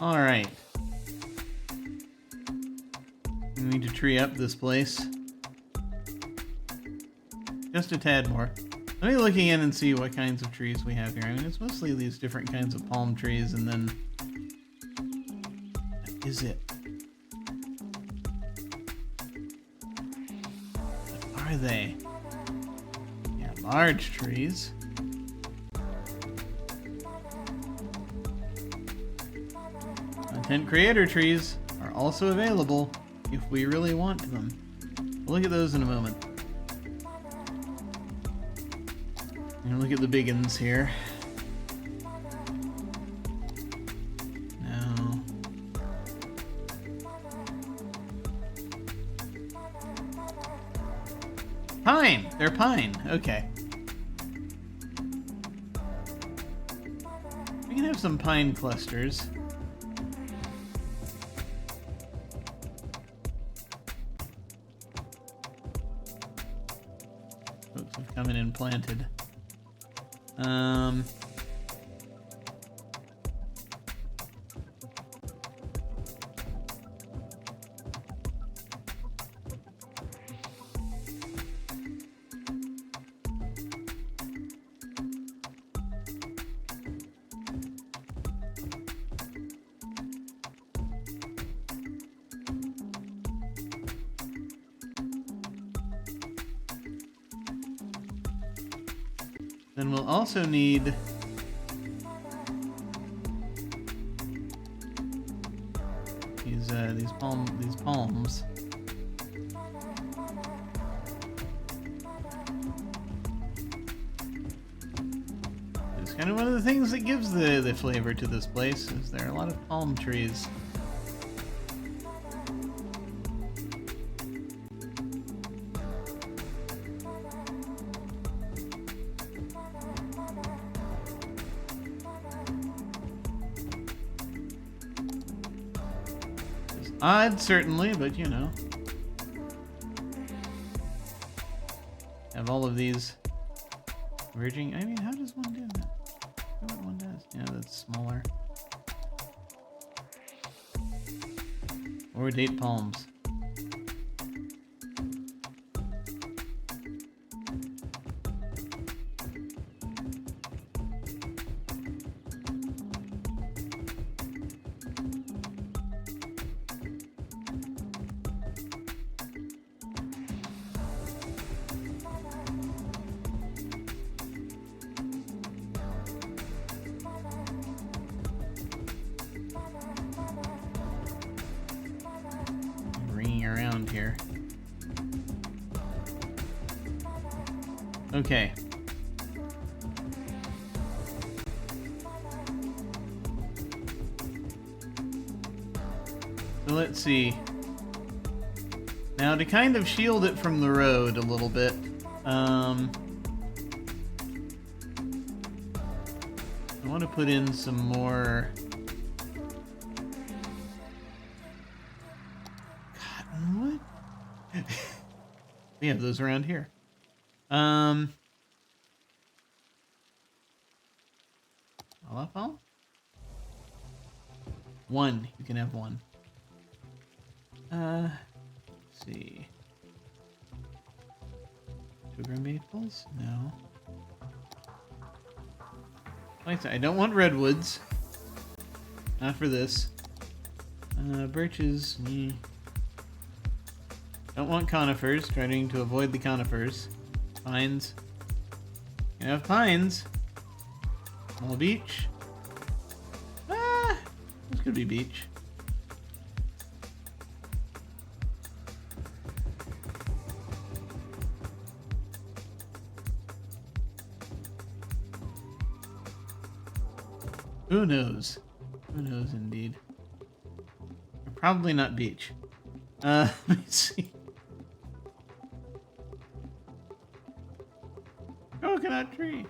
Alright. We need to tree up this place. Just a tad more. Let me look in and see what kinds of trees we have here. I mean, it's mostly these different kinds of palm trees, and then... What is it? What are they? Yeah, large trees. Content creator trees are also available if we really want them. We'll look at those in a moment. And look at the big ones here. No. Pine! They're pine. Okay. We can have some pine clusters. Folks have come in and planted. Then we'll also need these palms. kind of one of the things that gives the flavor to this place, is there are a lot of palm trees. It's odd, certainly, but you know. Have all of these merging. I mean, how does one do that? I wonder what one does. Yeah, that's smaller. Or date palms. Around here. Okay. So let's see. Now to kind of shield it from the road a little bit, I want to put in some more cottonwood. We have those around here. Olive palm? One. You can have one. Let's see. Sugar maples? No. Like I said, I don't want redwoods. Not for this. Birches. Don't want conifers. Trying to avoid the conifers. Pines. You have pines. Small beech. Ah! This could be beech. Who knows? Who knows indeed. Probably not beech. Let me see. Coconut tree.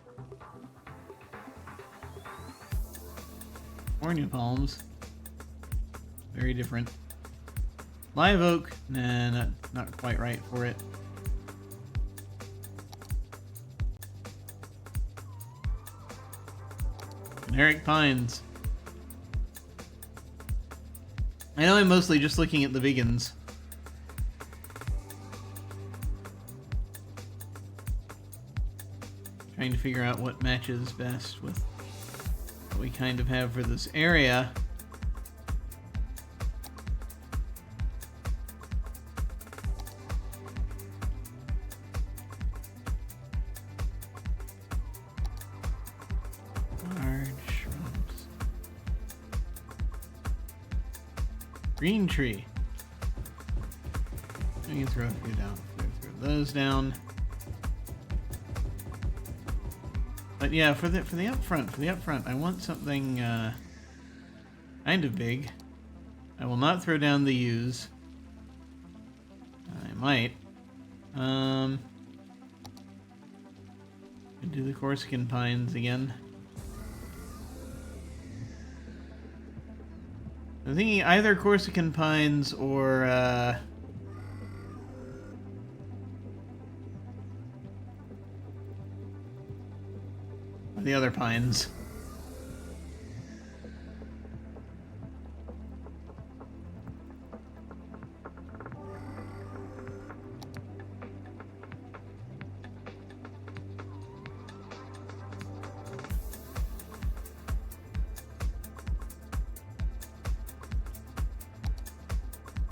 California palms. Very different. Live oak. Nah, not quite right for it. Generic pines. I know I'm mostly just looking at the vegans. Trying to figure out what matches best with what we kind of have for this area. Green tree. I can throw a few down. Throw those down. But yeah, for the up front, I want something kind of big. I will not throw down the yews. I might. Do the Corsican pines again. I'm thinking either Corsican pines or the other pines.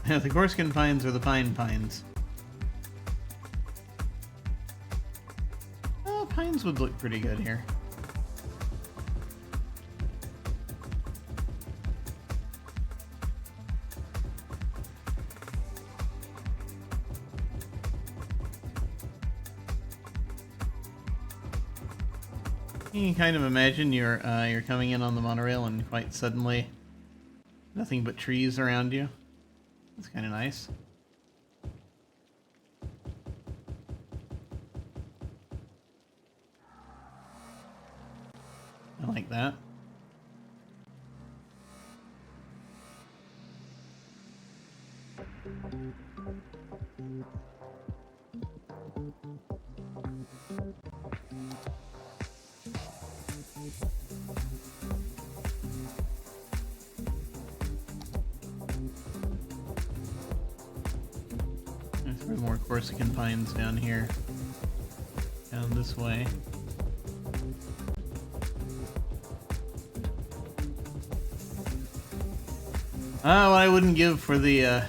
Yeah, the Corsican pines or the pines. Oh, pines would look pretty good here. You can kind of imagine you're coming in on the monorail and quite suddenly nothing but trees around you. That's kind of nice. I like that. There's more Corsican pines down here. Down this way. Oh, what I wouldn't give for the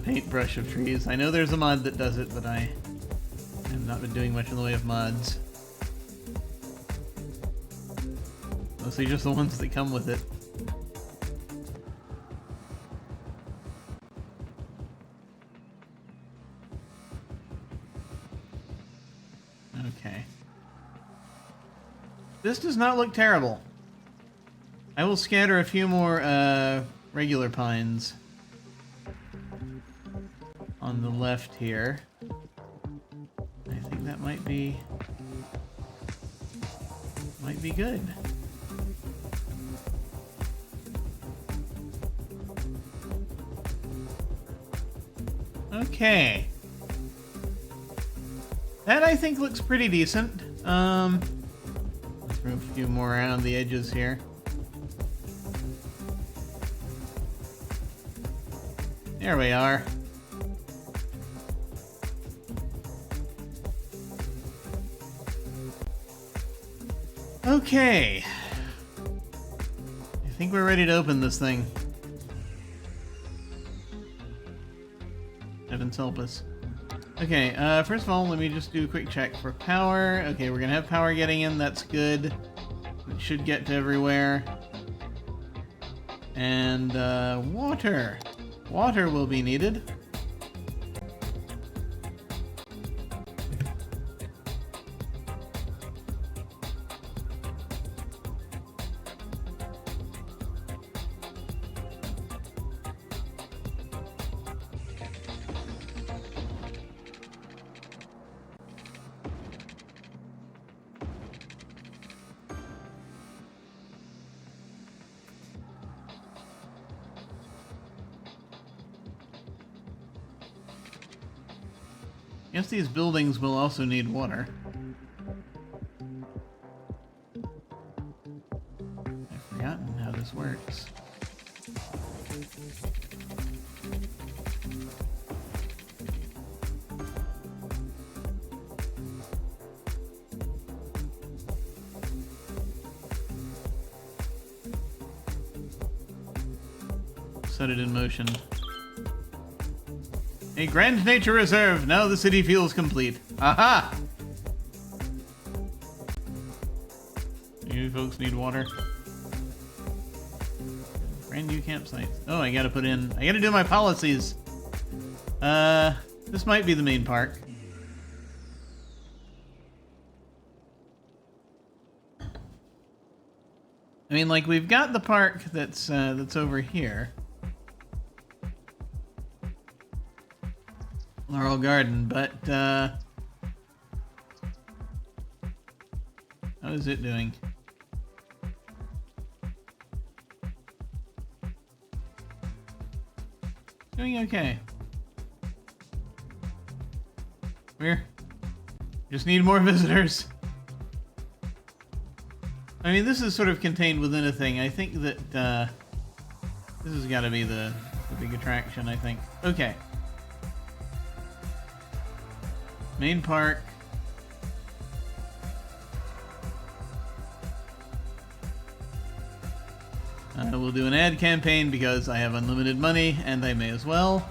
paintbrush of trees. I know there's a mod that does it, but I have not been doing much in the way of mods. Mostly just the ones that come with it. Okay. This does not look terrible. I will scatter a few more regular pines on the left here. I think that might be good. Okay. That I think looks pretty decent. Let's throw a few more around the edges here. There we are. Okay. I think we're ready to open this thing. Heavens help us. Okay, first of all, let me just do a quick check for power. Okay, we're gonna have power getting in, that's good. It should get to everywhere. And, water. Water will be needed. I guess these buildings will also need water. I've forgotten how this works. Set it in motion. A grand nature reserve. Now the city feels complete. Aha! You folks need water. Brand new campsites. Oh, I gotta do my policies. This might be the main park. I mean, like, we've got the park that's over here. Laurel Garden, but how is it doing? Doing okay. We're just need more visitors. I mean, this is sort of contained within a thing. I think that this has got to be the big attraction, I think. Okay. Main park. We'll do an ad campaign because I have unlimited money and I may as well.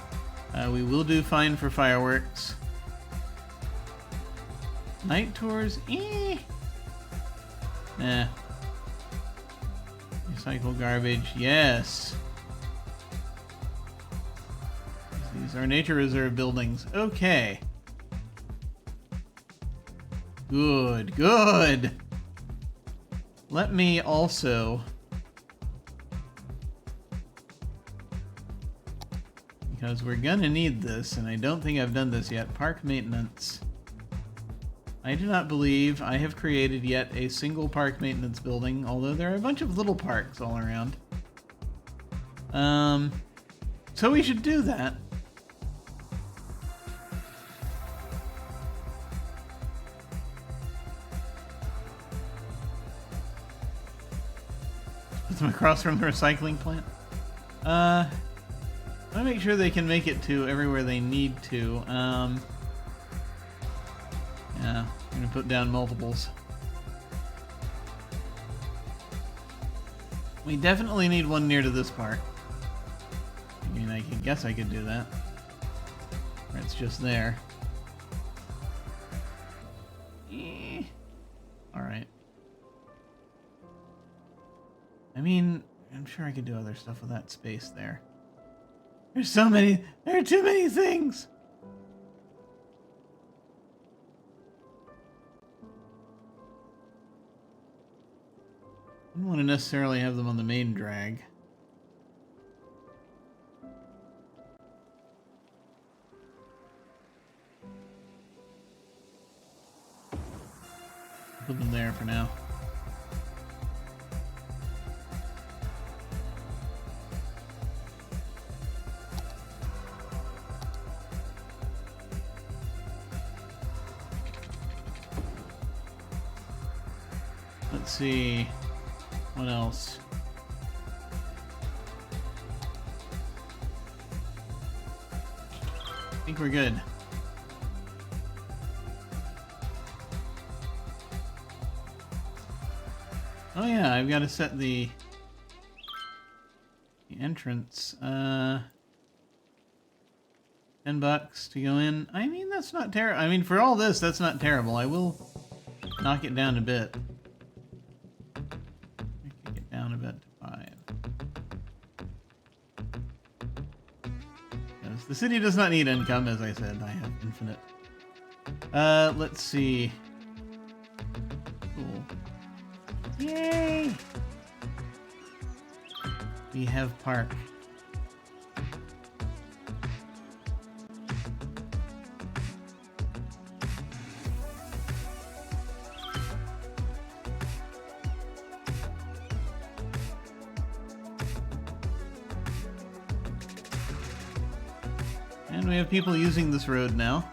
We will do fine for fireworks. Night tours? Nah. Recycle garbage? Yes. These are nature reserve buildings. Okay. Good, good. Let me also... because we're gonna need this, and I don't think I've done this yet. Park maintenance. I do not believe I have created yet a single park maintenance building, although there are a bunch of little parks all around. So we should do that. Put them across from the recycling plant. I want to make sure they can make it to everywhere they need to. Yeah, I'm gonna put down multiples. We definitely need one near to this park. I mean, I guess I could do that. Or it's just there. Alright. I mean, I'm sure I could do other stuff with that space there. There's so many... there are too many things! I don't want to necessarily have them on the main drag. Put them there for now. Let's see. What else? I think we're good. Oh yeah, I've got to set the entrance. $10 to go in. I mean, that's not terrible. I mean, for all this, that's not terrible. I will knock it down a bit. Kick it down a bit to 5. Because the city does not need income, as I said. I have infinite. Let's see. Cool. Yay! We have park. And we have people using this road now.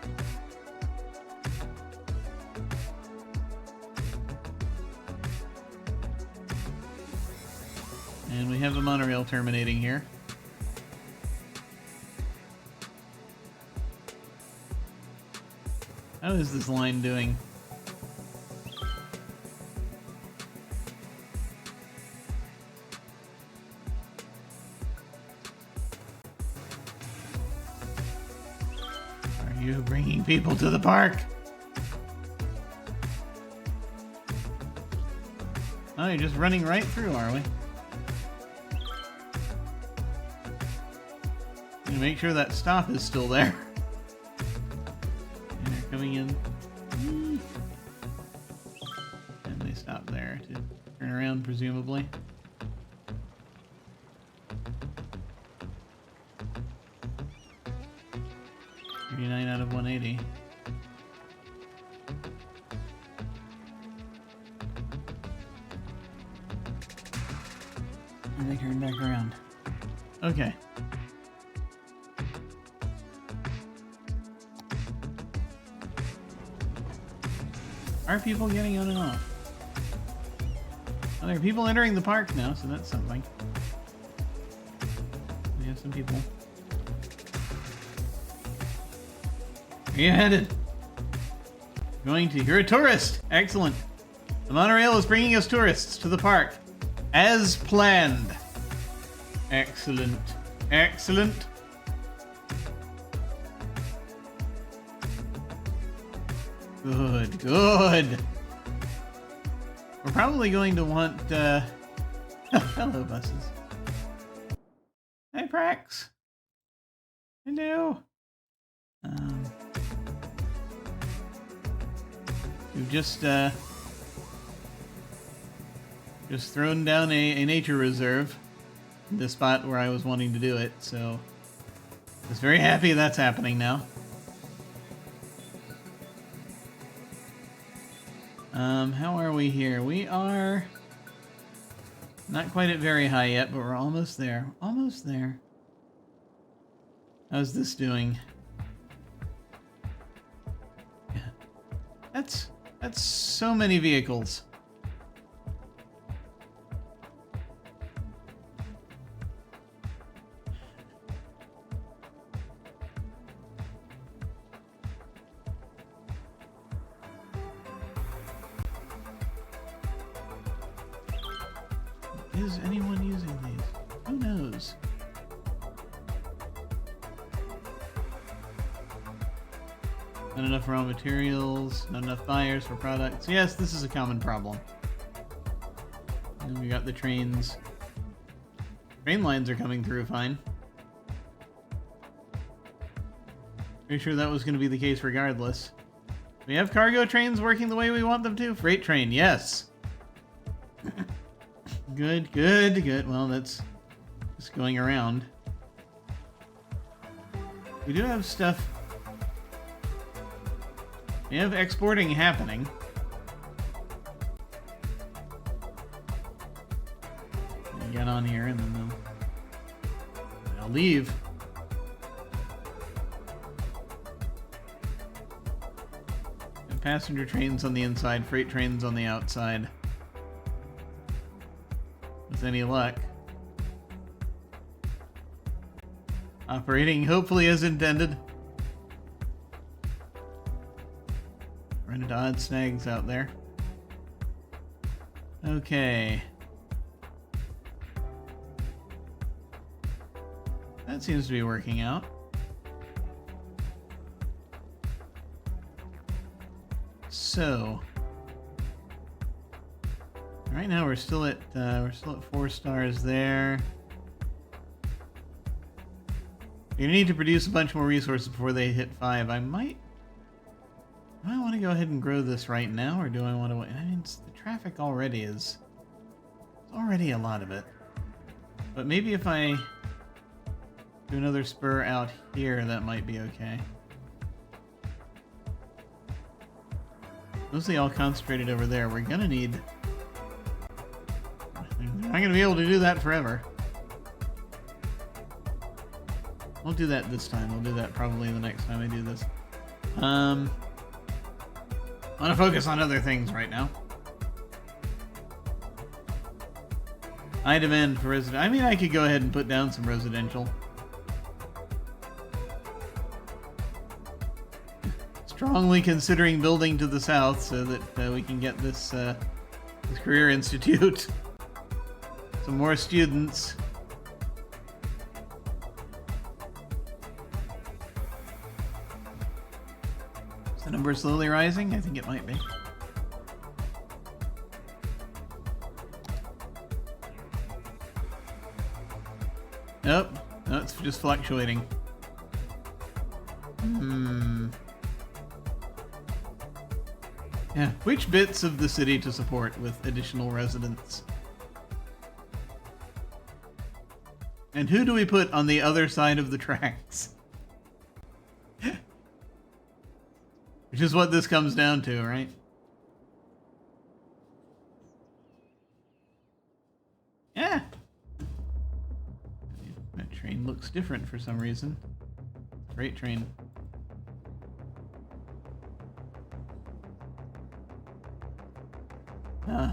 And we have a monorail terminating here. How is this line doing? Are you bringing people to the park? Oh, you're just running right through, are we? Make sure that stop is still there. And they're coming in. And they stop there to turn around, presumably. $39 out of 180. And they turn back around. Okay. Are people getting on and off? Well, there are people entering the park now, so that's something. We have some people. Where are you headed? You're a tourist! Excellent. The monorail is bringing us tourists to the park. As planned. Excellent. Excellent. Good, good. We're probably going to want, hello, buses. Hey, Prax. Hello. We've just thrown down a nature reserve in the spot where I was wanting to do it, so I was very happy that's happening now. How are we here? We are not quite at very high yet, but we're almost there. Almost there. How's this doing? Yeah. That's so many vehicles. Is anyone using these? Who knows? Not enough raw materials, not enough buyers for products. Yes, this is a common problem. And we got the trains. Train lines are coming through fine. Pretty sure that was going to be the case regardless. We have cargo trains working the way we want them to. Freight train, yes. Good, good, good. Well, that's just going around. We do have stuff. We have exporting happening. Get on here and then they'll leave. And passenger trains on the inside, freight trains on the outside. With any luck. Operating hopefully as intended. Run into odd snags out there. Okay. That seems to be working out. So right now we're still at 4 stars there. You need to produce a bunch more resources before they hit 5. I might want to go ahead and grow this right now, or do I want to wait? I mean, the traffic already is already a lot of it. But maybe if I do another spur out here, that might be okay. Mostly all concentrated over there. We're gonna need. I'm not gonna be able to do that forever. We'll do that this time. We'll do that probably the next time I do this. I want to focus on other things right now. I demand for resident. I mean, I could go ahead and put down some residential. Strongly considering building to the south so that we can get this career institute. Some more students. Is the number slowly rising? I think it might be. Nope. No, it's just fluctuating. Yeah, which bits of the city to support with additional residents? And who do we put on the other side of the tracks? Which is what this comes down to, right? Yeah. That train looks different for some reason. Freight train.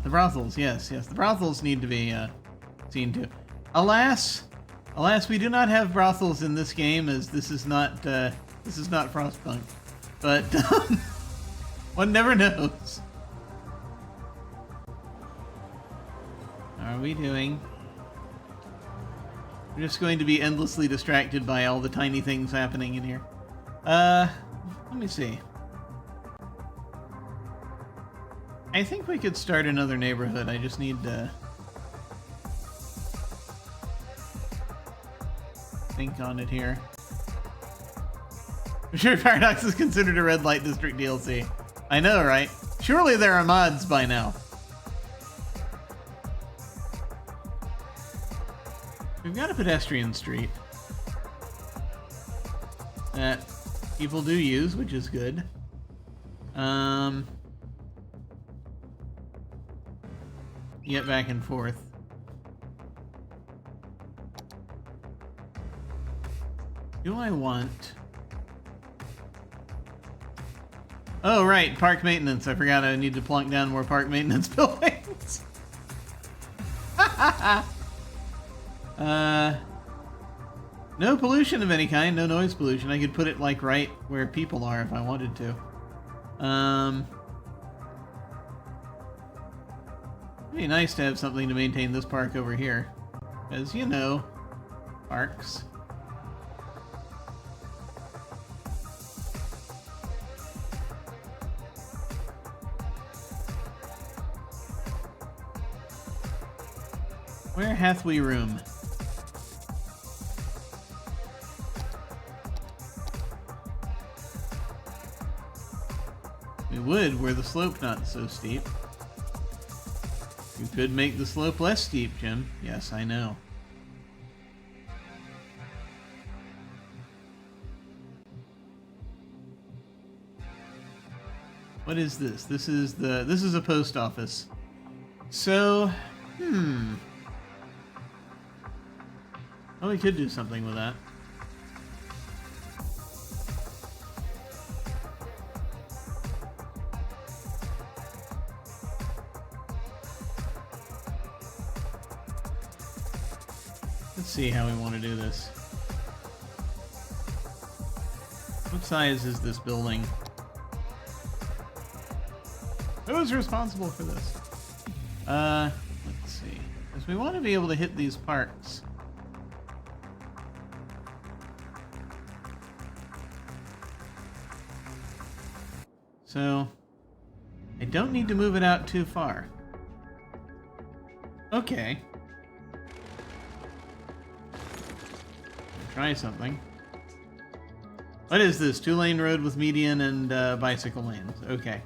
The brothels, yes. The brothels need to be seen to. Alas, we do not have brothels in this game, as this is not Frostpunk. But one never knows. How are we doing? We're just going to be endlessly distracted by all the tiny things happening in here. Let me see. I think we could start another neighborhood. I just need to think on it here. I'm sure Paradox is considered a red light district DLC. I know, right? Surely there are mods by now. We've got a pedestrian street that people do use, which is good. Get back and forth. Do I want... Oh, right, park maintenance. I forgot I need to plunk down more park maintenance buildings. No pollution of any kind, no noise pollution. I could put it, like, right where people are if I wanted to. It'd be nice to have something to maintain this park over here. Because, you know, parks. Where hath we room? We would were the slope not so steep. You could make the slope less steep, Jim. Yes, I know. What is this? This is a post office. So, oh, we could do something with that. Let's see how we want to do this. What size is this building? Who's responsible for this? Let's see. Because we want to be able to hit these parks. So, I don't need to move it out too far. Okay. Try something. What is this? 2-lane road with median and bicycle lanes. Okay.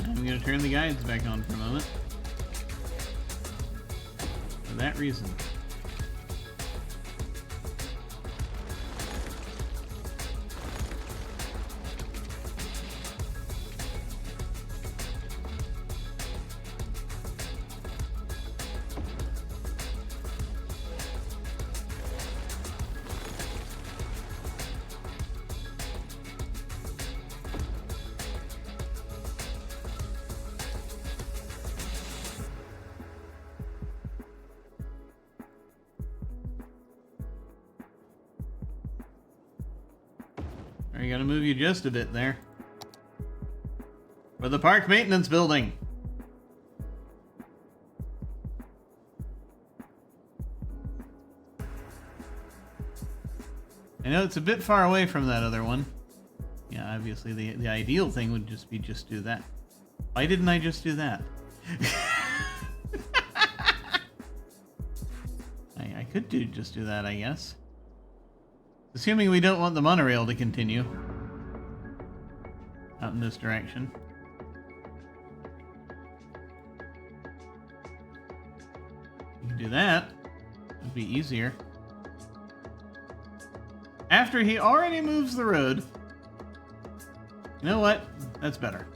I'm going to turn the guides back on for a moment. For that reason. I gotta move you just a bit there. For the park maintenance building. I know it's a bit far away from that other one. Yeah, obviously the ideal thing would just be do that. Why didn't I just do that? I could just do that, I guess. Assuming we don't want the monorail to continue out in this direction. You can do that. It'd be easier. After he already moves the road. You know what? That's better.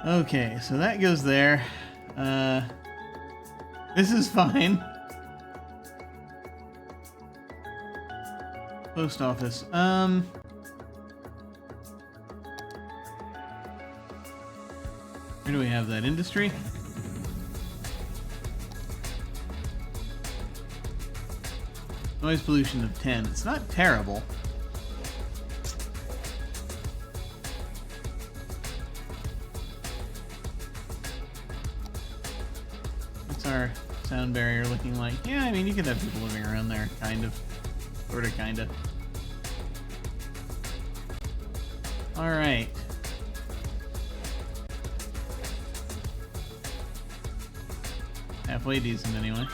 Okay, so that goes there. This is fine. Post office. Where do we have that? Industry? Noise pollution of 10. It's not terrible. our sound barrier looking like? Yeah, I mean, you could have people living around there, kind of. Sorta, kinda. Alright. Halfway decent, anyway.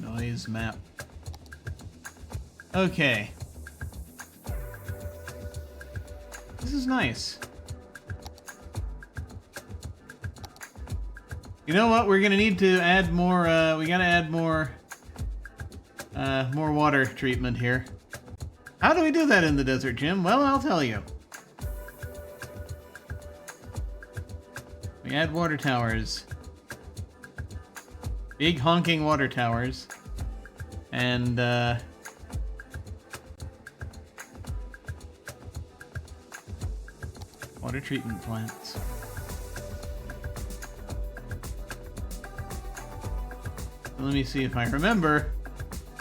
Noise map. Okay. This is nice. You know what? We're gonna need to add more, we gotta add more water treatment here. How do we do that in the desert, Jim? Well, I'll tell you. We add water towers. Big honking water towers. And, water treatment plants. Let me see if I remember.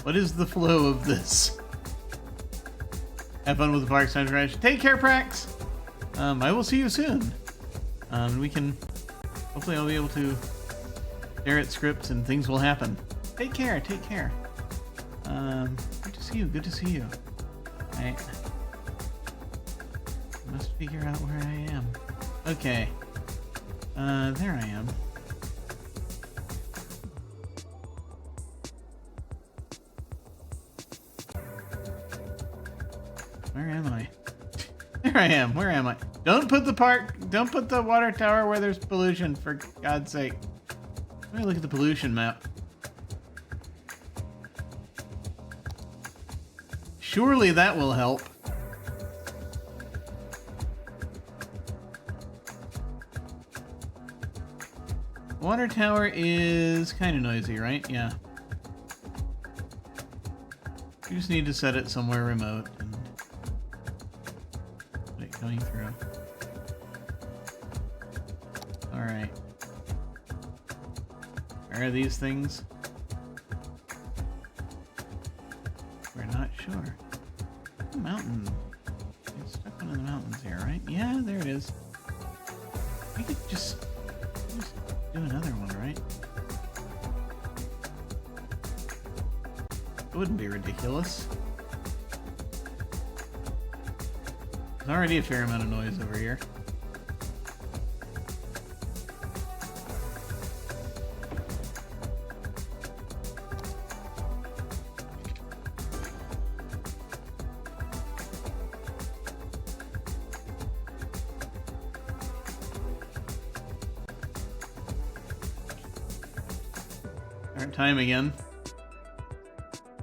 What is the flow of this? Have fun with the park, Sunshine Ranch. Take care, Prax! I will see you soon. We can... Hopefully I'll be able to stare at scripts and things will happen. Take care, take care. Good to see you, good to see you. I must figure out where I am. Okay. There I am. Where am I? There I am. Where am I? Don't put the water tower where there's pollution, for God's sake. Let me look at the pollution map. Surely that will help. Water tower is kind of noisy, right? Yeah. You just need to set it somewhere remote and get it going through. Alright. Where are these things? We're not sure. The mountain. It's stuck one of the mountains here, right? Yeah, there it is. We could just do another one, right? It wouldn't be ridiculous. There's already a fair amount of noise over here. Time again.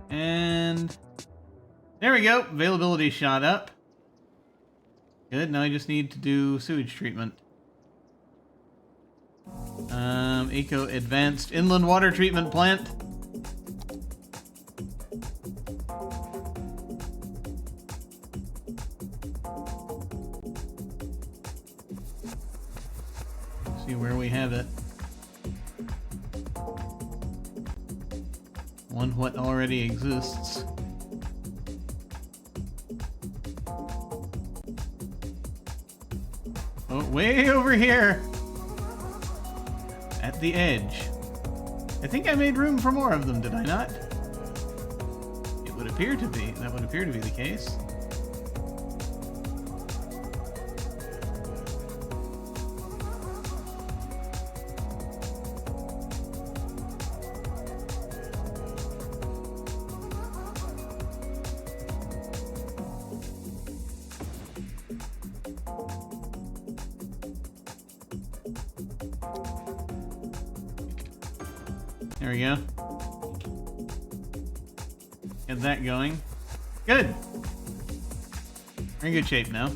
And there we go. Availability shot up. Good. Now I just need to do sewage treatment. Eco Advanced Inland Water Treatment Plant. See where we have it. One what already exists. Oh, way over here! At the edge. I think I made room for more of them, did I not? It would appear to be. That would appear to be the case. There we go. Get that going. Good. We're in good shape now.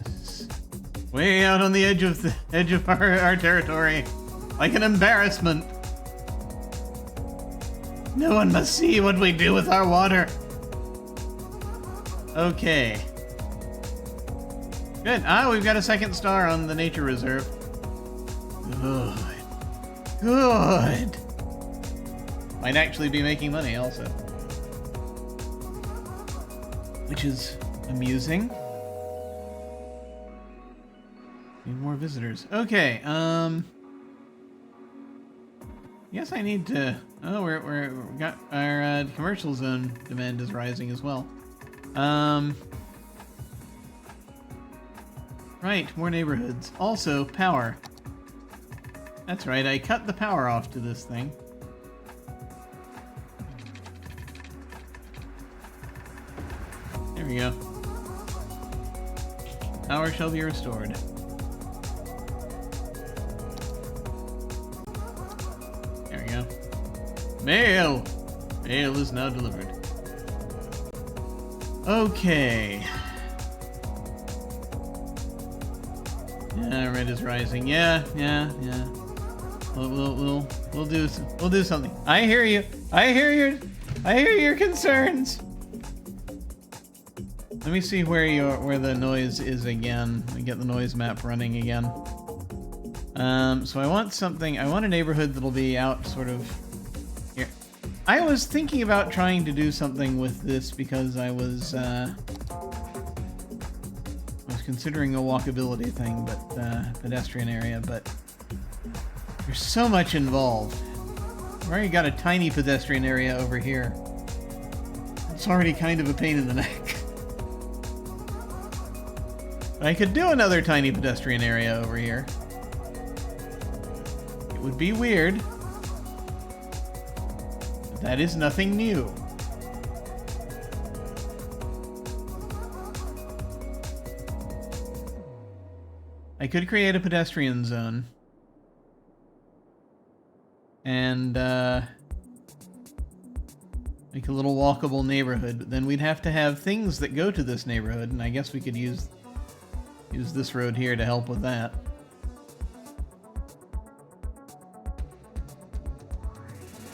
This is way out on the edge of our territory. Like an embarrassment. No one must see what we do with our water. Okay. Good. Ah, we've got a second star on the nature reserve. Good. Good. Might actually be making money also. Which is amusing. Need more visitors. Okay, Yes, I need to... Oh, we got our commercial zone demand is rising as well. Right, more neighborhoods. Also, power. That's right, I cut the power off to this thing. There we go. Power shall be restored. There we go. Mail! Mail is now delivered. Okay. Yeah, red is rising. Yeah. We'll do something. I hear you. I hear your concerns. Let me see where the noise is again. Let me get the noise map running again. So I want something. I want a neighborhood that'll be out sort of here. I was thinking about trying to do something with this because I was considering a walkability thing, but pedestrian area, but there's so much involved. I've already got a tiny pedestrian area over here. It's already kind of a pain in the neck. But I could do another tiny pedestrian area over here. It would be weird, but that is nothing new. I could create a pedestrian zone and make a little walkable neighborhood, but then we'd have to have things that go to this neighborhood, and I guess we could use this road here to help with that.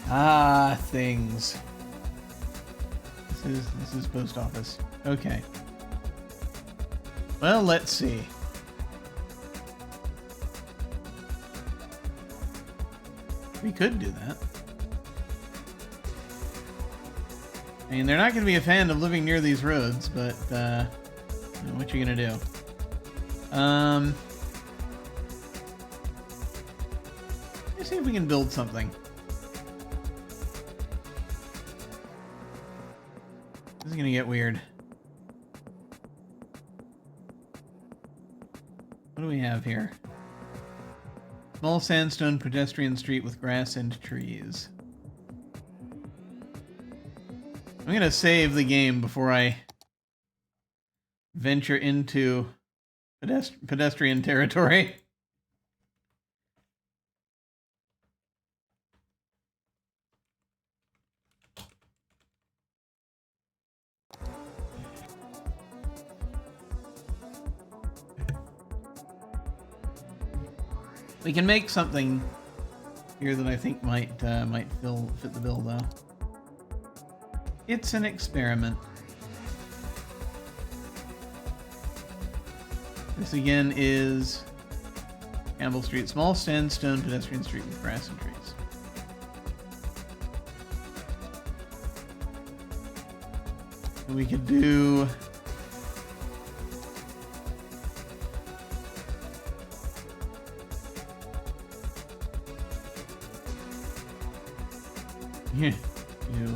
Ah, things. This is post office. Okay. Well, let's see. We could do that. I mean, they're not going to be a fan of living near these roads, but you know, what you gonna do? Let's see if we can build something. This is gonna get weird. What do we have here? Small sandstone pedestrian street with grass and trees. I'm gonna save the game before I venture into pedestrian territory. We can make something here that I think might fit the bill, though. It's an experiment. This again is Campbell Street, small sandstone pedestrian street with grass and trees. And we could do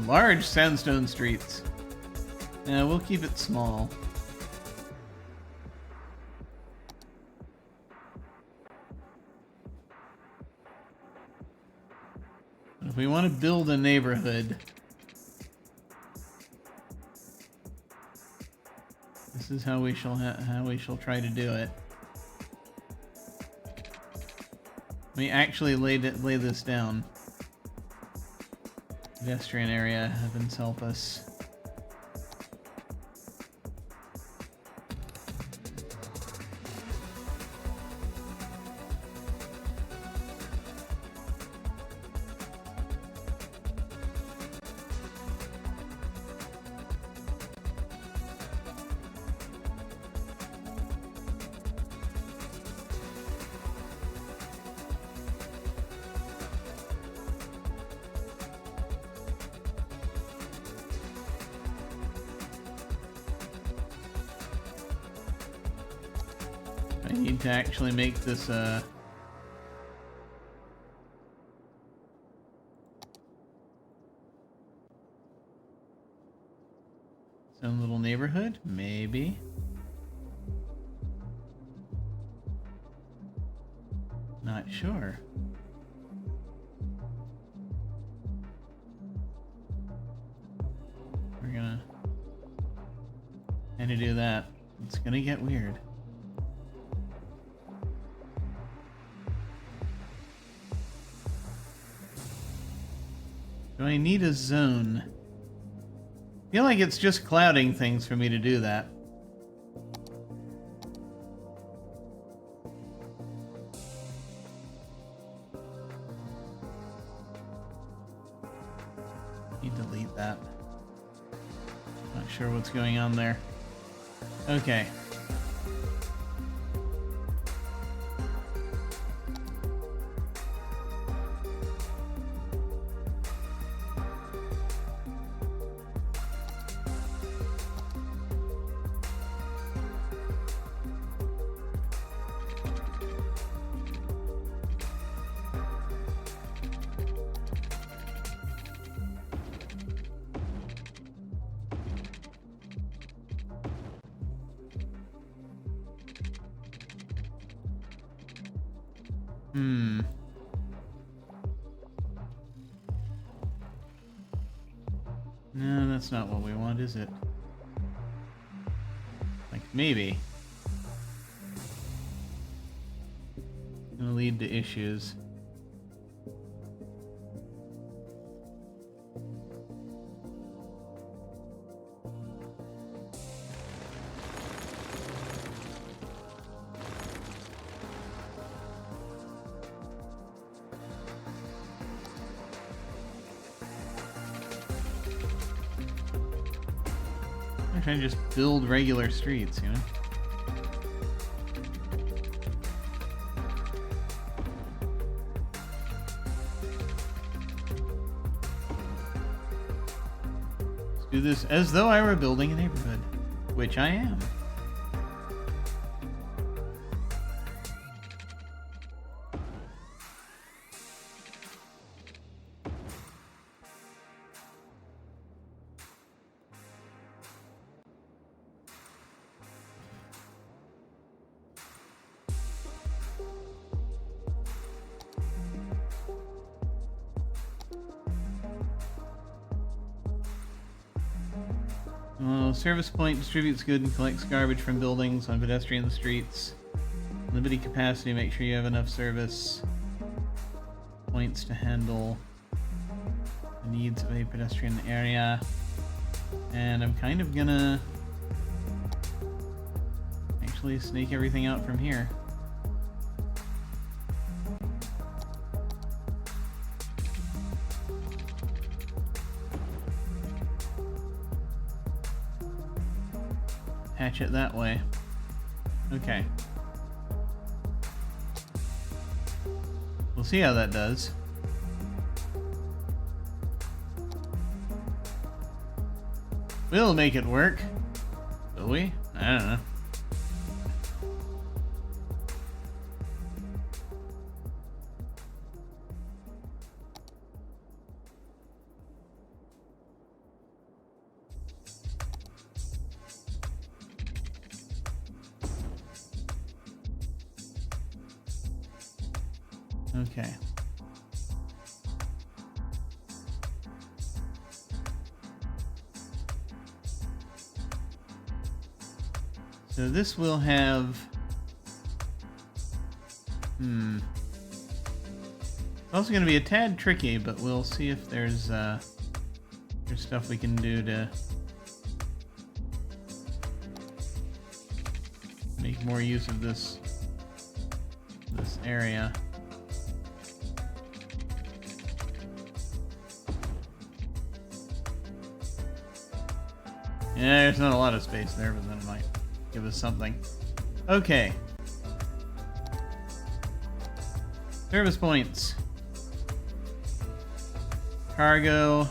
large sandstone streets. Yeah, we'll keep it small. But if we want to build a neighborhood, this is how we shall try to do it. Let me actually lay this down. Pedestrian area, heavens help us. I need to actually make this its own little neighborhood? Maybe. Not sure. We're gonna kind of do that. It's gonna get weird. Do I need a zone? I feel like it's just clouding things for me to do that. Delete that. Not sure what's going on there. Okay. No, that's not what we want, is it? Like, maybe. It's gonna lead to issues. I'm trying to just build regular streets, you know? Let's do this as though I were building a neighborhood, which I am. Service point distributes goods and collects garbage from buildings on pedestrian streets. Limited capacity, make sure you have enough service points to handle the needs of a pedestrian area. And I'm kind of gonna actually snake everything out from here. Hatch it that way. Okay. We'll see how that does. We'll make it work. Will we? I don't know. Okay. So this will have... It's also going to be a tad tricky, but we'll see if there's stuff we can do to make more use of this area. Yeah, there's not a lot of space there, but then it might give us something. Okay. Service points. Cargo.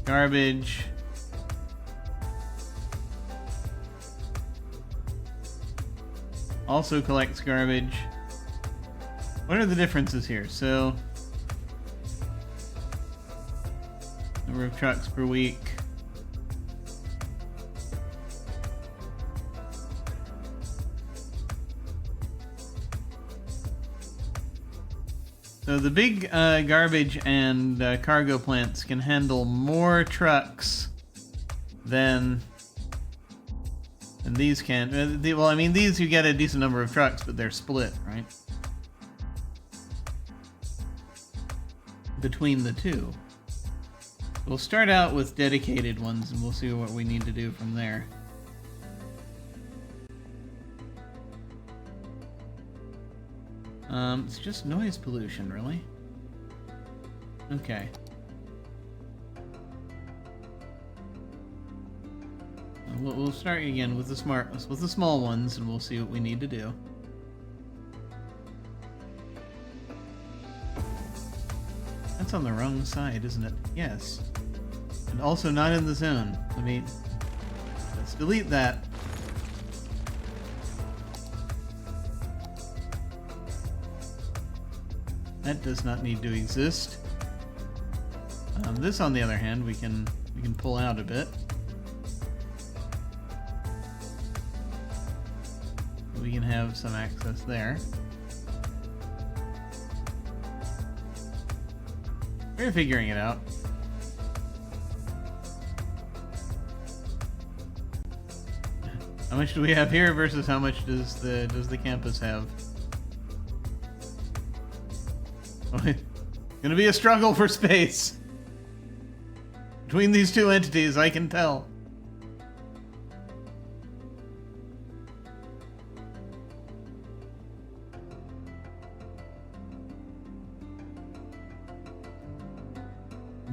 Garbage. Also collects garbage. What are the differences here? So, number of trucks per week. So the big garbage and cargo plants can handle more trucks than these can. Well, I mean, these you get a decent number of trucks, but they're split, right? Between the two. We'll start out with dedicated ones, and we'll see what we need to do from there. It's just noise pollution, really. Okay. We'll start again with the small ones, and we'll see what we need to do. That's on the wrong side, isn't it? Yes. And also not in the zone. Let's delete that. That does not need to exist. This, on the other hand, we can pull out a bit. We can have some access there. We're figuring it out. How much do we have here versus how much does the campus have? Gonna be a struggle for space between these two entities, I can tell.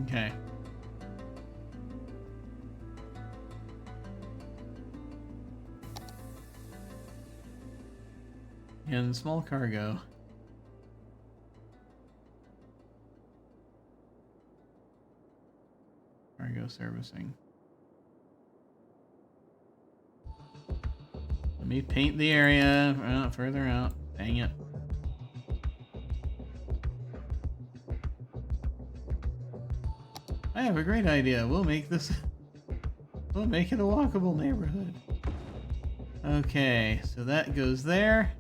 Okay. And small cargo. Cargo servicing. Let me paint the area further out. Dang it. I have a great idea. We'll make it a walkable neighborhood. Okay, so that goes there.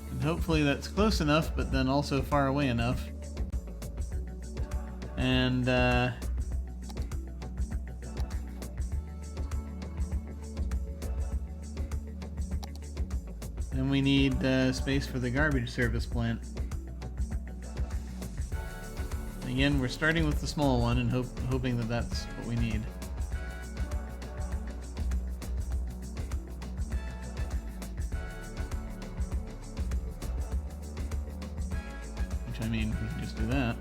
And hopefully that's close enough, but then also far away enough. And then we need space for the garbage service plant. Again, we're starting with the small one and hoping that that's what we need. Which, I mean, we can just do that.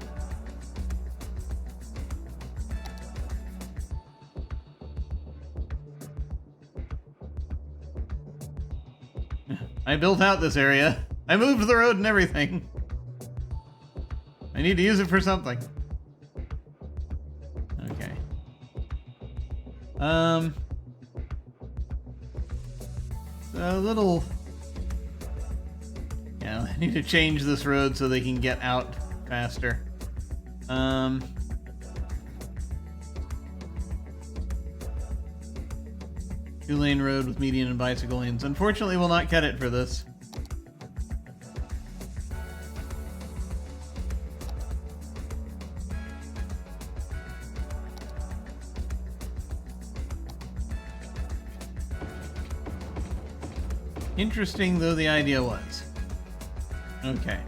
I built out this area. I moved the road and everything. I need to use it for something. Okay. A little... Yeah, I need to change this road so they can get out faster. Two-lane road with median and bicycle lanes. Unfortunately, we'll not cut it for this. Interesting though the idea was. Okay.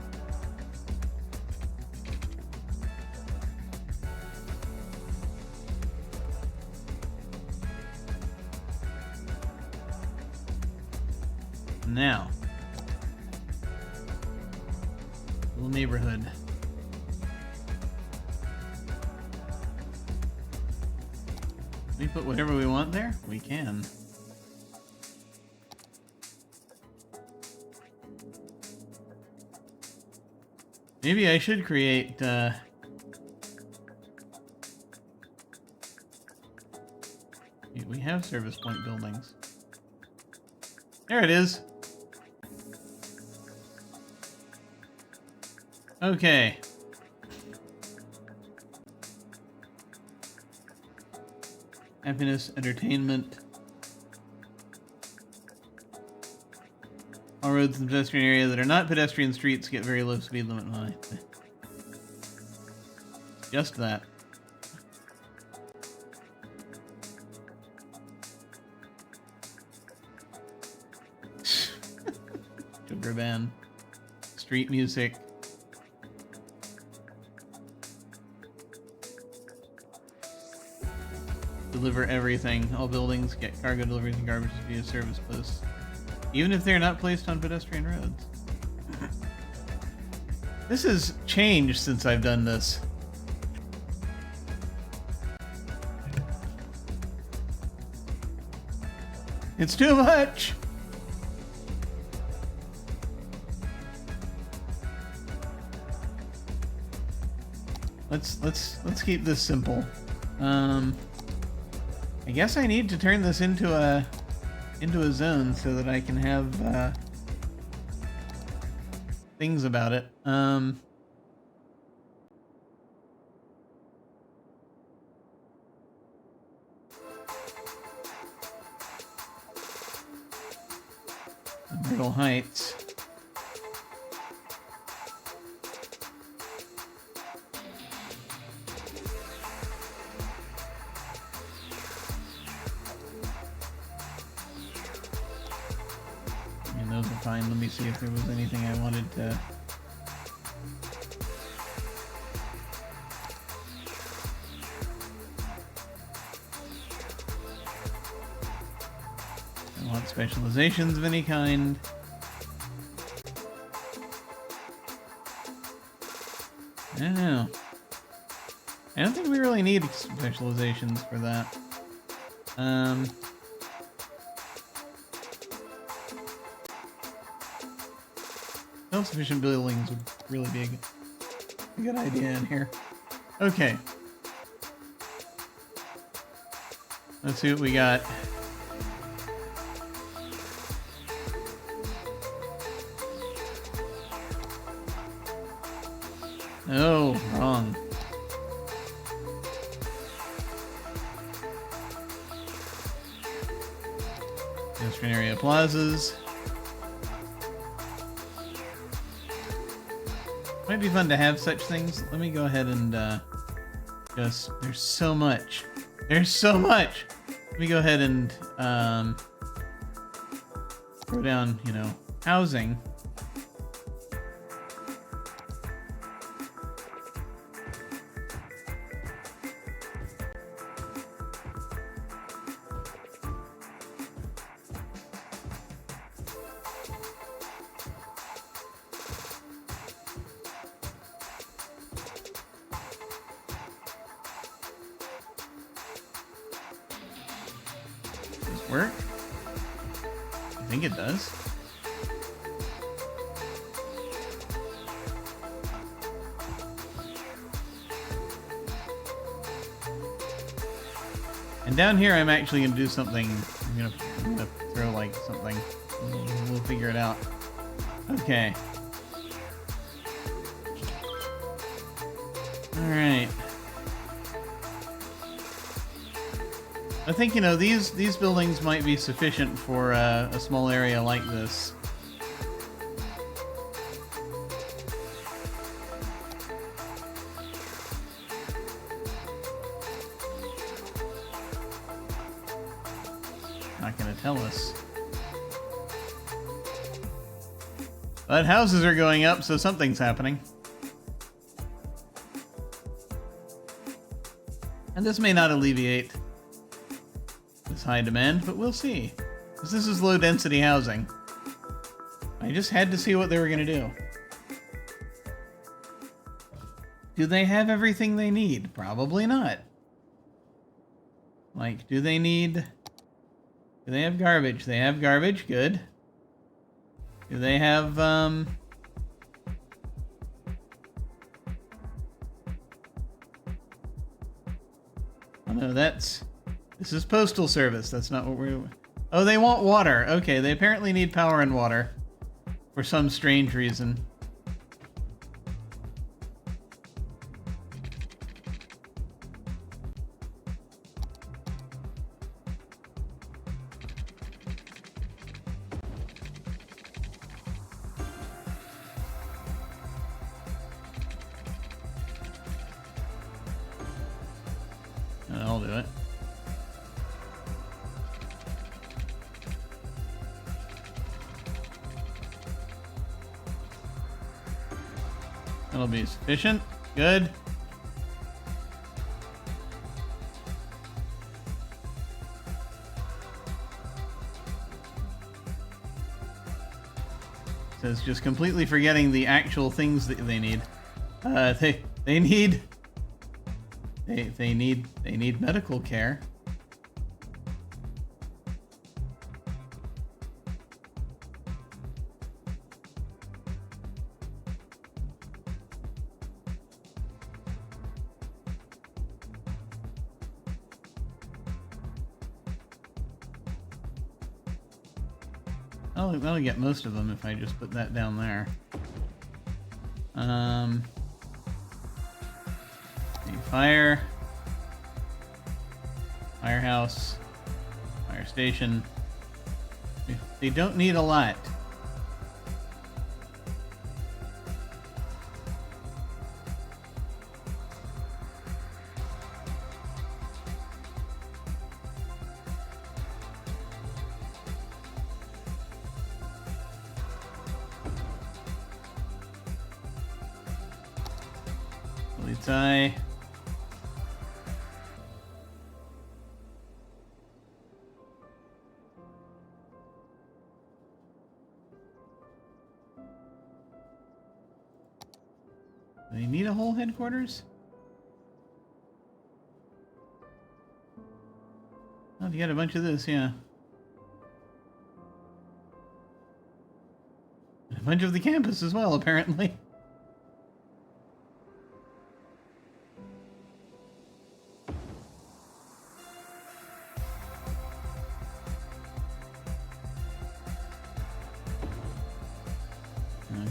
Now. Little neighborhood. Can we put whatever we want there? We can. Maybe I should create have service point buildings. There it is. Okay. Happiness, entertainment. All roads in the pedestrian area that are not pedestrian streets get very low speed limit. Just that. Sugar band. Street music. Deliver everything. All buildings get cargo deliveries and garbage via service posts, even if they're not placed on pedestrian roads. This has changed since I've done this. It's too much! Let's keep this simple. I guess I need to turn this into a zone so that I can have things about it. Myrtle Heights. And those are fine. Let me see if there was anything I wanted to... I want specializations of any kind. I don't know. I don't think we really need specializations for that. Self-sufficient buildings would really be a good idea in here. Okay. Let's see what we got. Oh, wrong. Pedestrian area plazas. Might be fun to have such things. Let me go ahead and just... There's so much. There's so much! Let me go ahead and throw down, you know, housing. Work? I think it does. And down here, I'm actually going to do something. I'm gonna throw like something. We'll figure it out. Okay. All right. I think, you know, these buildings might be sufficient for a small area like this. Not gonna tell us. But houses are going up, so something's happening. And this may not alleviate this high demand, but we'll see. Because this is low density housing. I just had to see what they were going to do. Do they have everything they need? Probably not. Like, do they have garbage? They have garbage, good. Do they have, oh no, that's This is postal service. That's not what we're... Oh, they want water. Okay, they apparently need power and water. For some strange reason. I'll do it. That'll be sufficient. Good. Says just completely forgetting the actual things that they need. They need medical care. That'll get most of them if I just put that down there. Fire. Firehouse. Fire station. They don't need a lot. Polizei. Do they need a whole headquarters? Oh, you got a bunch of this, yeah. A bunch of the campus as well, apparently.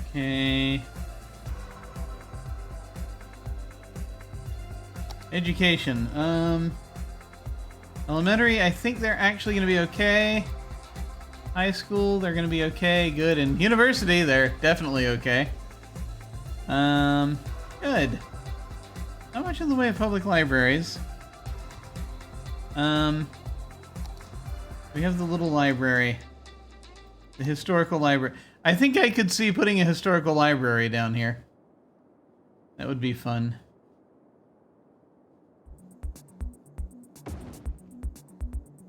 Okay. Education. Elementary, I think they're actually going to be okay. High school, they're going to be okay. Good. And university, they're definitely okay. Good. Not much in the way of public libraries. We have the little library. The historical library. I think I could see putting a historical library down here. That would be fun.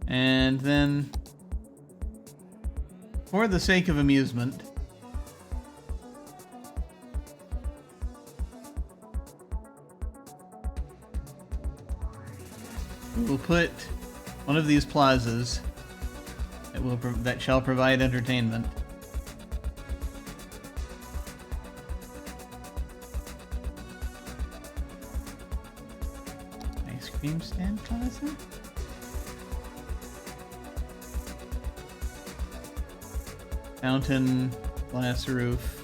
And then, for the sake of amusement, we will put one of these plazas that shall provide entertainment. Ice cream stand plaza? Fountain, glass roof,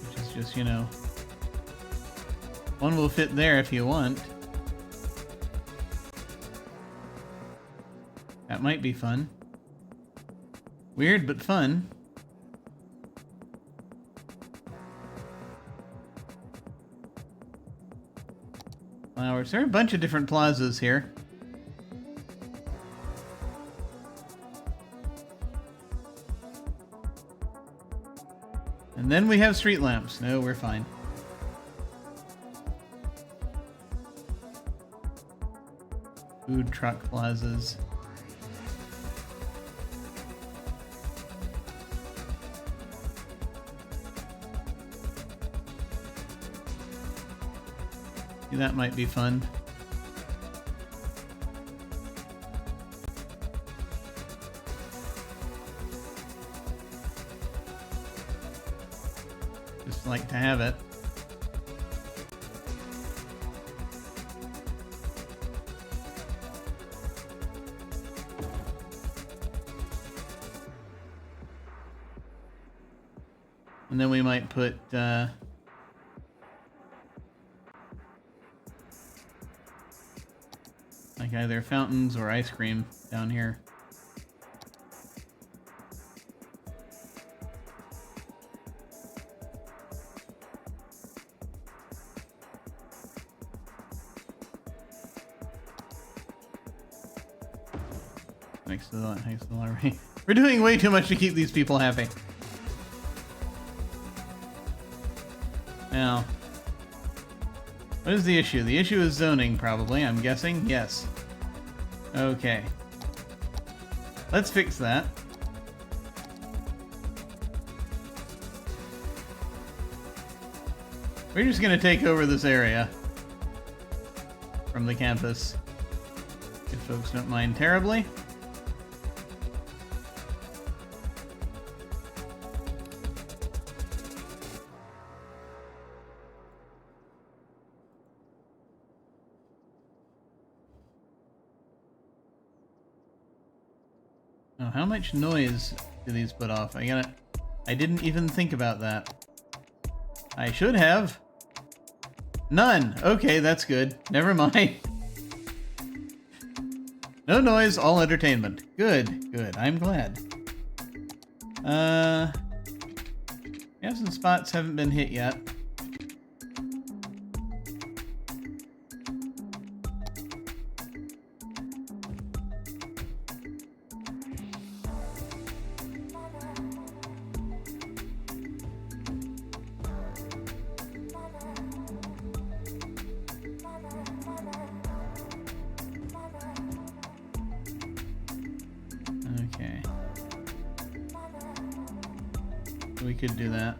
which is just, you know, one will fit there if you want. That might be fun. Weird, but fun. Flowers. There are a bunch of different plazas here. And then we have street lamps. No, we're fine. Food truck plazas. That might be fun. Just like to have it. And then we might put like either fountains or ice cream down here. Next to the library. We're doing way too much to keep these people happy. Now, what is the issue? The issue is zoning, probably, I'm guessing. Yes. Okay. Let's fix that. We're just gonna take over this area from the campus, if folks don't mind terribly. Oh, how much noise do these put off? I didn't even think about that. I should have. None. Okay, that's good. Never mind. No noise, all entertainment. Good, good. I'm glad. Yeah, some spots haven't been hit yet. Okay. We could do that.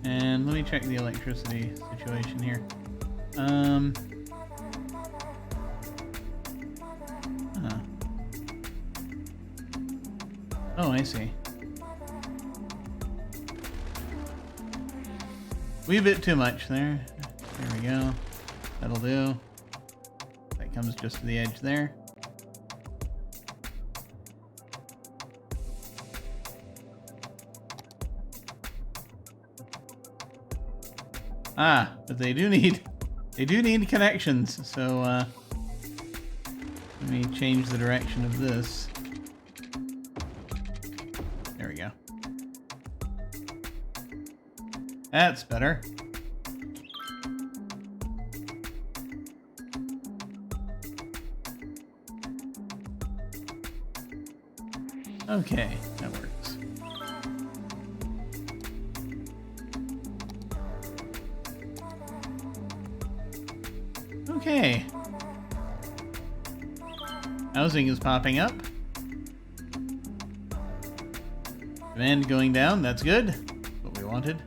And let me check the electricity situation here. Huh. Oh, I see. Wee bit too much there. There we go. That'll do. That comes just to the edge there. Ah, but they do need connections, so let me change the direction of this. There we go. That's better. Okay, that works. Okay. Housing is popping up. Demand going down, that's good. What we wanted.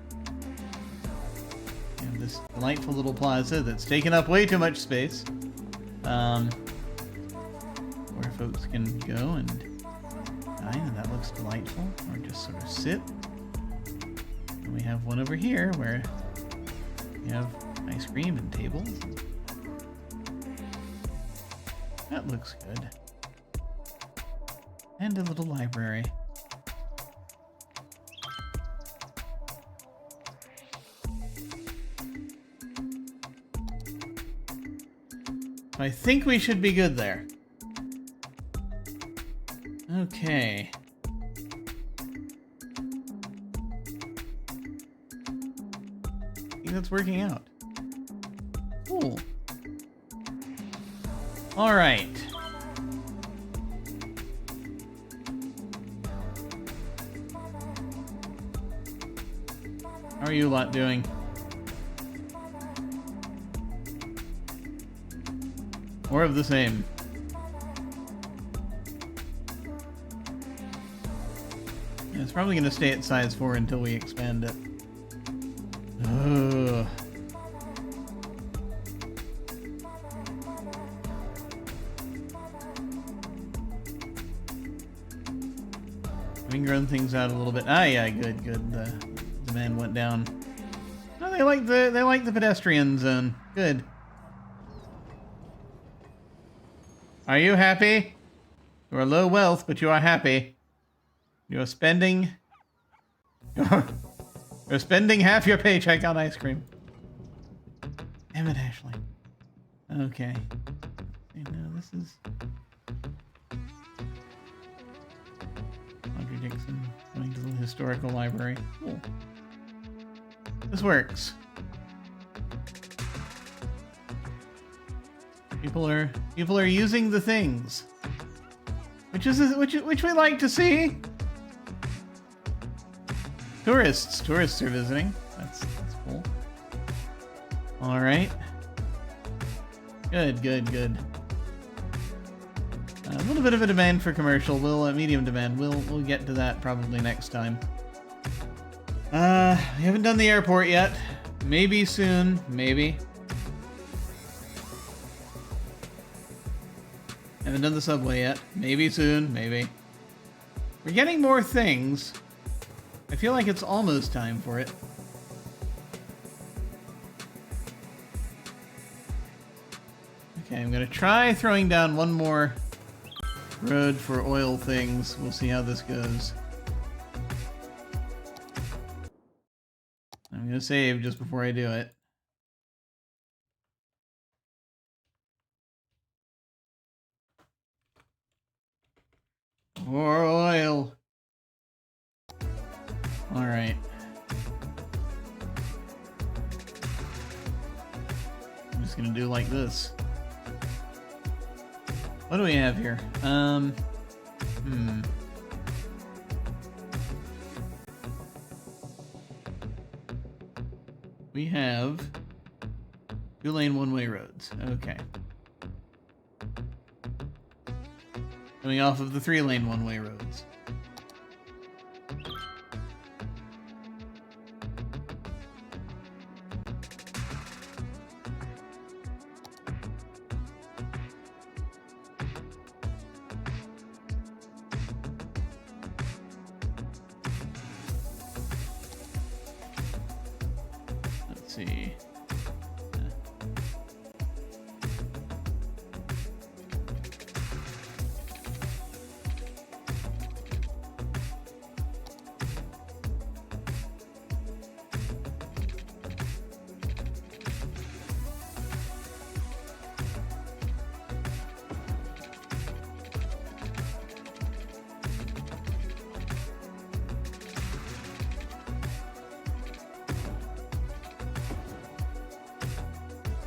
And this delightful little plaza that's taken up way too much space. Where folks can go and dine, and that looks delightful. Or just sort of sit. And we have one over here where we have ice cream and tables. That looks good. And a little library. I think we should be good there. Okay. I think that's working out. Cool. All right. How are you lot doing? More of the same. Yeah, it's probably going to stay at size 4 until we expand it. Ugh. Having grown things out a little bit. Ah, yeah, good, good. The demand went down. No, they like the pedestrian zone. Good. Are you happy? You are low wealth, but you are happy. You are spending... You're spending half your paycheck on ice cream. Damn it, Ashley. Okay. See, now this is... Audrey Dixon going to the historical library. Cool. This works. People are using the things, which we like to see. Tourists are visiting. That's cool. All right. Good. A little bit of a demand for commercial. Medium demand. We'll get to that probably next time. We haven't done the airport yet. Maybe soon. Maybe. Haven't done the subway yet. Maybe soon. Maybe. We're getting more things. I feel like it's almost time for it. Okay, I'm gonna try throwing down one more road for oil things. We'll see how this goes. I'm gonna save just before I do it. More oil. All right. I'm just gonna do like this. What do we have here? We have 2-lane one-way roads. Okay. Coming off of the 3-lane one-way roads. Let's see.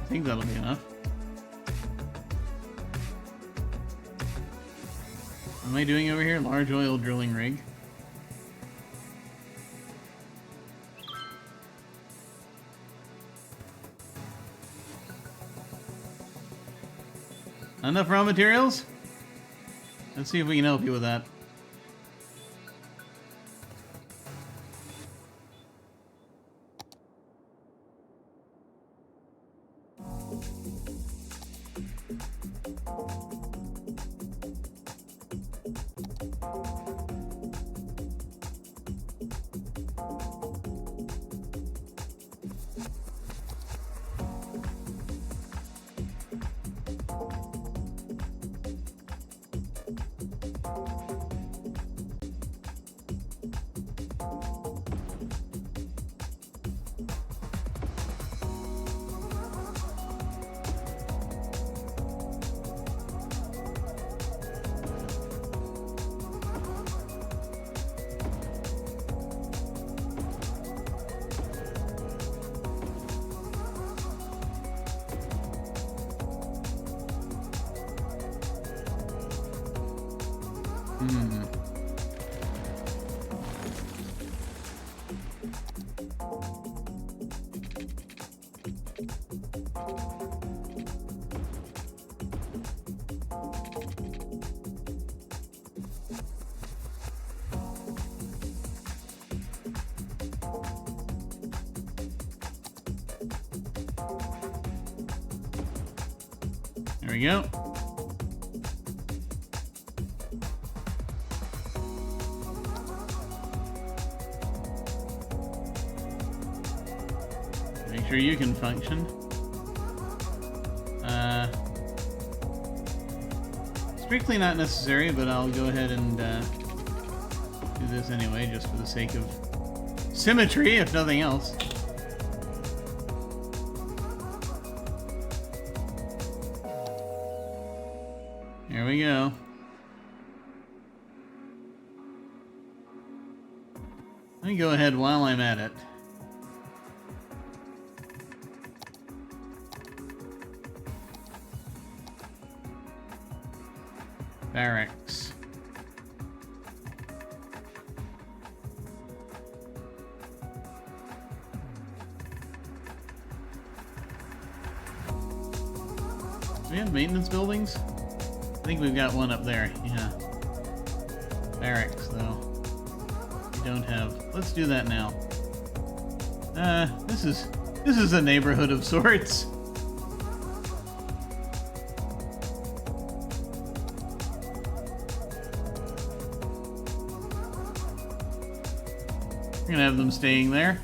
I think that'll be enough. What am I doing over here? Large oil drilling rig. Enough raw materials? Let's see if we can help you with that. There we go. Make sure you can function. Strictly not necessary, but I'll go ahead and do this anyway, just for the sake of symmetry, if nothing else. Here we go. Let me go ahead while I'm at it. Barracks. Do we have maintenance buildings? I think we've got one up there, yeah. Barracks, though. We don't have. Let's do that now. This is a neighborhood of sorts. We're gonna have them staying there.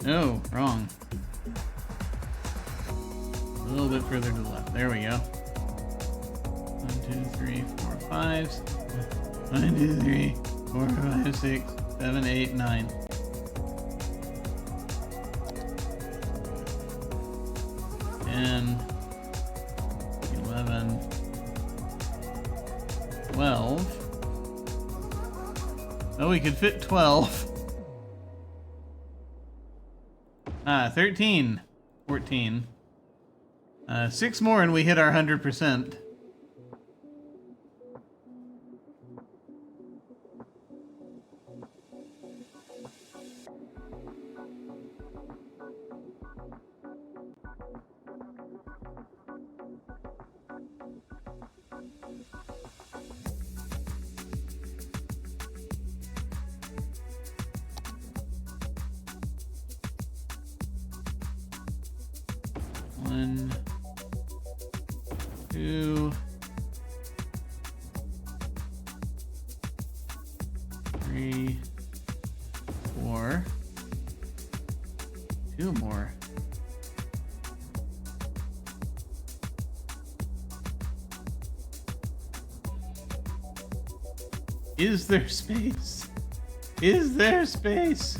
Oh, wrong. A little bit further to the left. There we go. 1, 2, 3, 4, 5. 1, 2, 3, 4, 5, 6, 7, 8, 9. And 11, 12. Oh, we could fit 12. 13, 14. 6 more and we hit our 100%. One, 2, 3, 4. 2 more. Is there space? Is there space?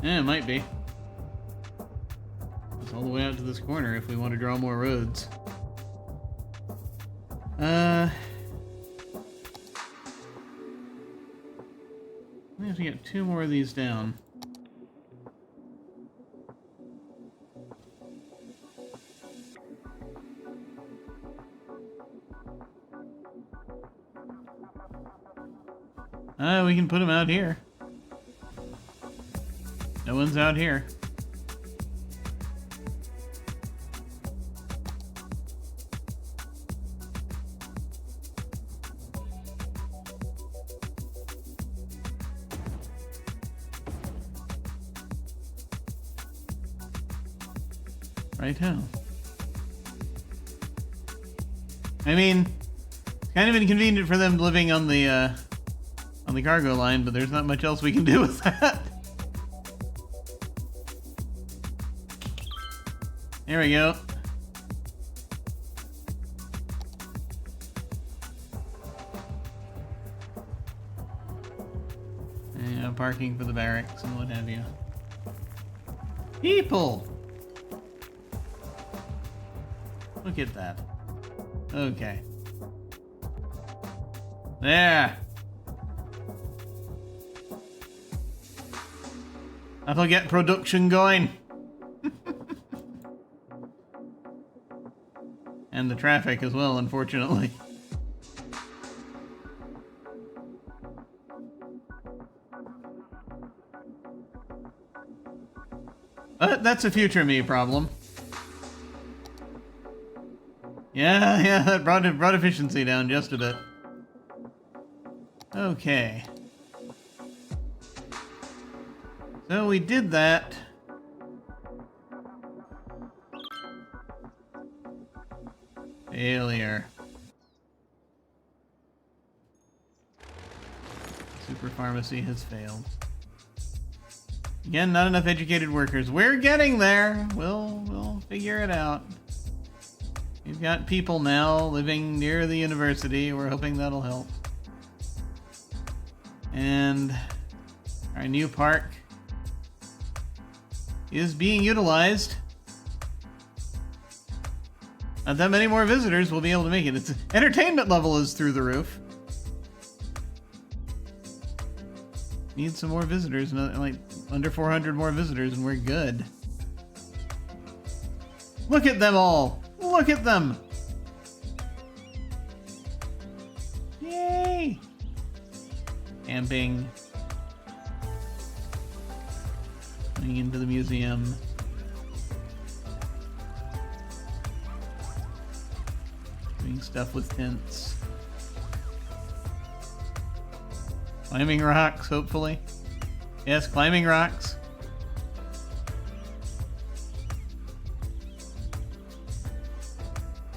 Yeah, it might be. It's all the way out to this corner if we want to draw more roads. We have to get 2 more of these down. We can put them out here. No one's out here. Righto. I mean, it's kind of inconvenient for them living on the cargo line, but there's not much else we can do with that. There we go. Yeah, parking for the barracks and what have you. People! Look at that. Okay. There! That'll get production going. And the traffic as well, unfortunately. That's a future me problem. Yeah, that brought efficiency down just a bit. Okay. So we did that. Failure. Super pharmacy has failed. Again, not enough educated workers. We're getting there. We'll figure it out. We've got people now living near the university. We're hoping that'll help. And our new park is being utilized. Not that many more visitors will be able to make it. Its entertainment level is through the roof. Need some more visitors, like under 400 more visitors, and we're good. Look at them all! Look at them! Yay! Camping. Going into the museum. Doing stuff with tents. Climbing rocks, hopefully. Yes, climbing rocks.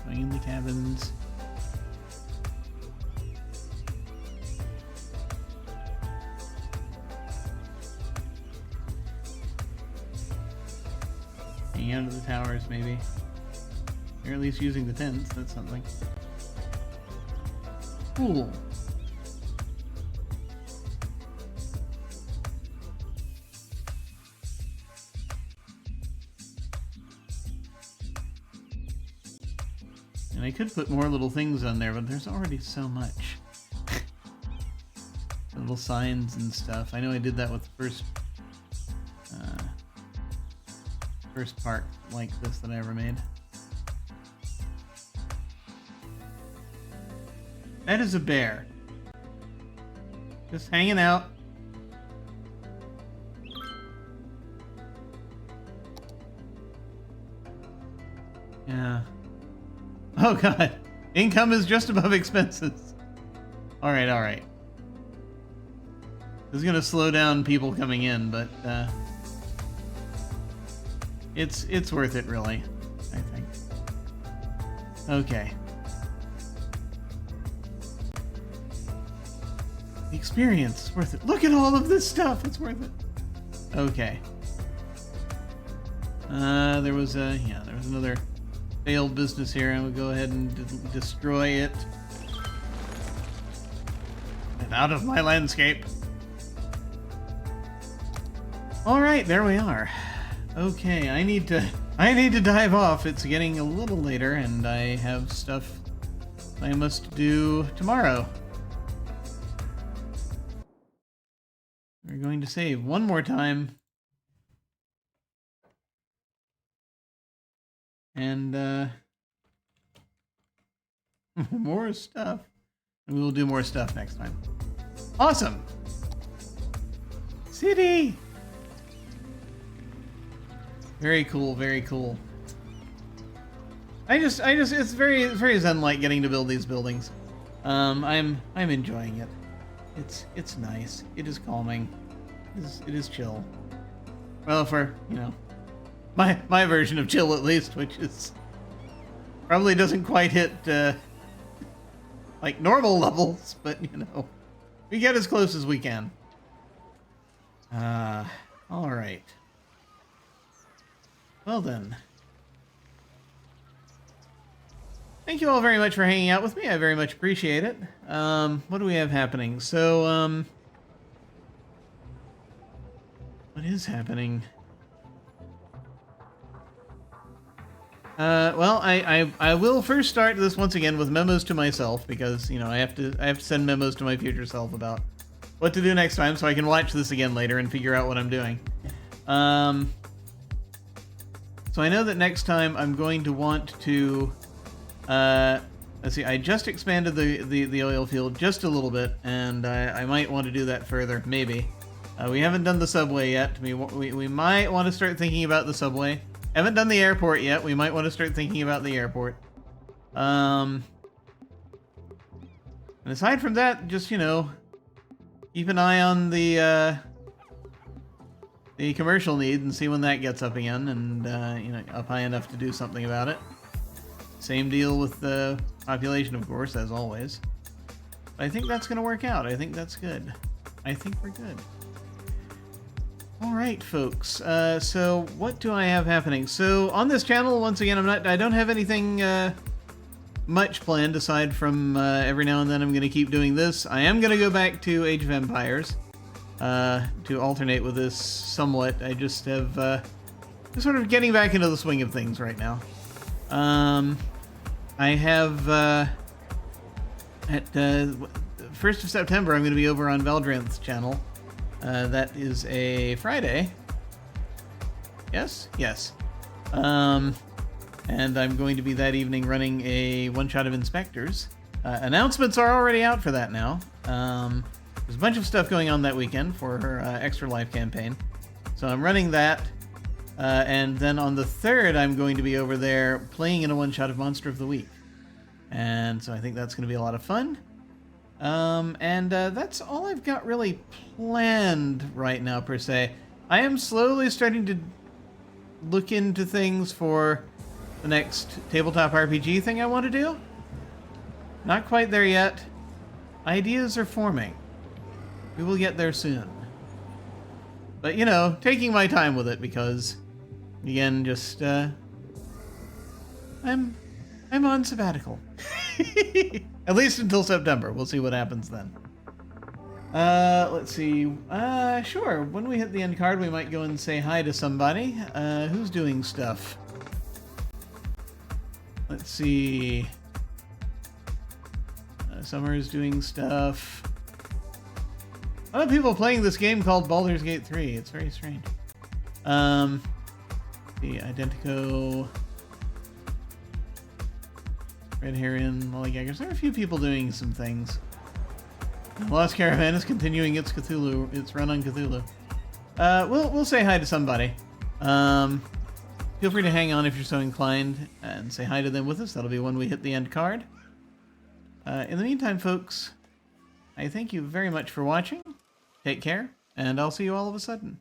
Going in the cabins. Hanging out of the towers, maybe. Or at least using the tents, that's something. Cool. And I could put more little things on there, but there's already so much. Little signs and stuff. I know I did that with the first park like this that I ever made. That is a bear. Just hanging out. Yeah. Oh god. Income is just above expenses. Alright, alright. This is gonna slow down people coming in, but it's worth it really, I think. Okay. The experience is worth it. Look at all of this stuff, it's worth it. Okay. There was another failed business here. I would go ahead and destroy it. And out of my landscape. Alright, there we are. Okay, I need to dive off. It's getting a little later and I have stuff I must do tomorrow. We're going to save one more time. And more stuff. And we will do more stuff next time. Awesome! City! Very cool, very cool. It's very zen-like getting to build these buildings. I'm enjoying it. It's nice. It is calming. It is chill. Well, for, you know, my version of chill at least, which is probably doesn't quite hit like normal levels, but you know, we get as close as we can. All right. Well then. Thank you all very much for hanging out with me. I very much appreciate it. What do we have happening? So, what is happening? Well, I will first start this once again with memos to myself because, you know, I have to send memos to my future self about what to do next time so I can watch this again later and figure out what I'm doing. So I know that next time I'm going to want to, let's see, I just expanded the oil field just a little bit, and I might want to do that further, maybe. We haven't done the subway yet. We might want to start thinking about the subway. Haven't done the airport yet. We might want to start thinking about the airport. And aside from that, just, you know, keep an eye on the commercial need and see when that gets up again and, you know, up high enough to do something about it. Same deal with the population, of course, as always. But I think that's going to work out. I think that's good. I think we're good. All right, folks. So what do I have happening? So on this channel, once again, I don't have anything much planned aside from every now and then I'm going to keep doing this. I am going to go back to Age of Empires to alternate with this somewhat. I just have just sort of getting back into the swing of things right now. I have at 1st of September, I'm going to be over on Veldranth's channel. That is a Friday. Yes? Yes. And I'm going to be that evening running a one-shot of Inspectors. Announcements are already out for that now. There's a bunch of stuff going on that weekend for her Extra Life campaign. So I'm running that. And then on the 3rd, I'm going to be over there playing in a one-shot of Monster of the Week. And so I think that's going to be a lot of fun. That's all I've got really planned right now, per se. I am slowly starting to look into things for the next tabletop RPG thing I want to do. Not quite there yet. Ideas are forming. We will get there soon. But, you know, taking my time with it because, again, just, I'm on sabbatical. At least until September. We'll see what happens then. Let's see. Sure. When we hit the end card, we might go and say hi to somebody. Who's doing stuff? Let's see. Summer's doing stuff. A lot of people playing this game called Baldur's Gate 3. It's very strange. The Identico, Red Herring, Lollygaggers. There are a few people doing some things. Lost Caravan is continuing its run on Cthulhu. We'll say hi to somebody. Feel free to hang on if you're so inclined and say hi to them with us. That'll be when we hit the end card. In the meantime, folks, I thank you very much for watching. Take care, and I'll see you all of a sudden.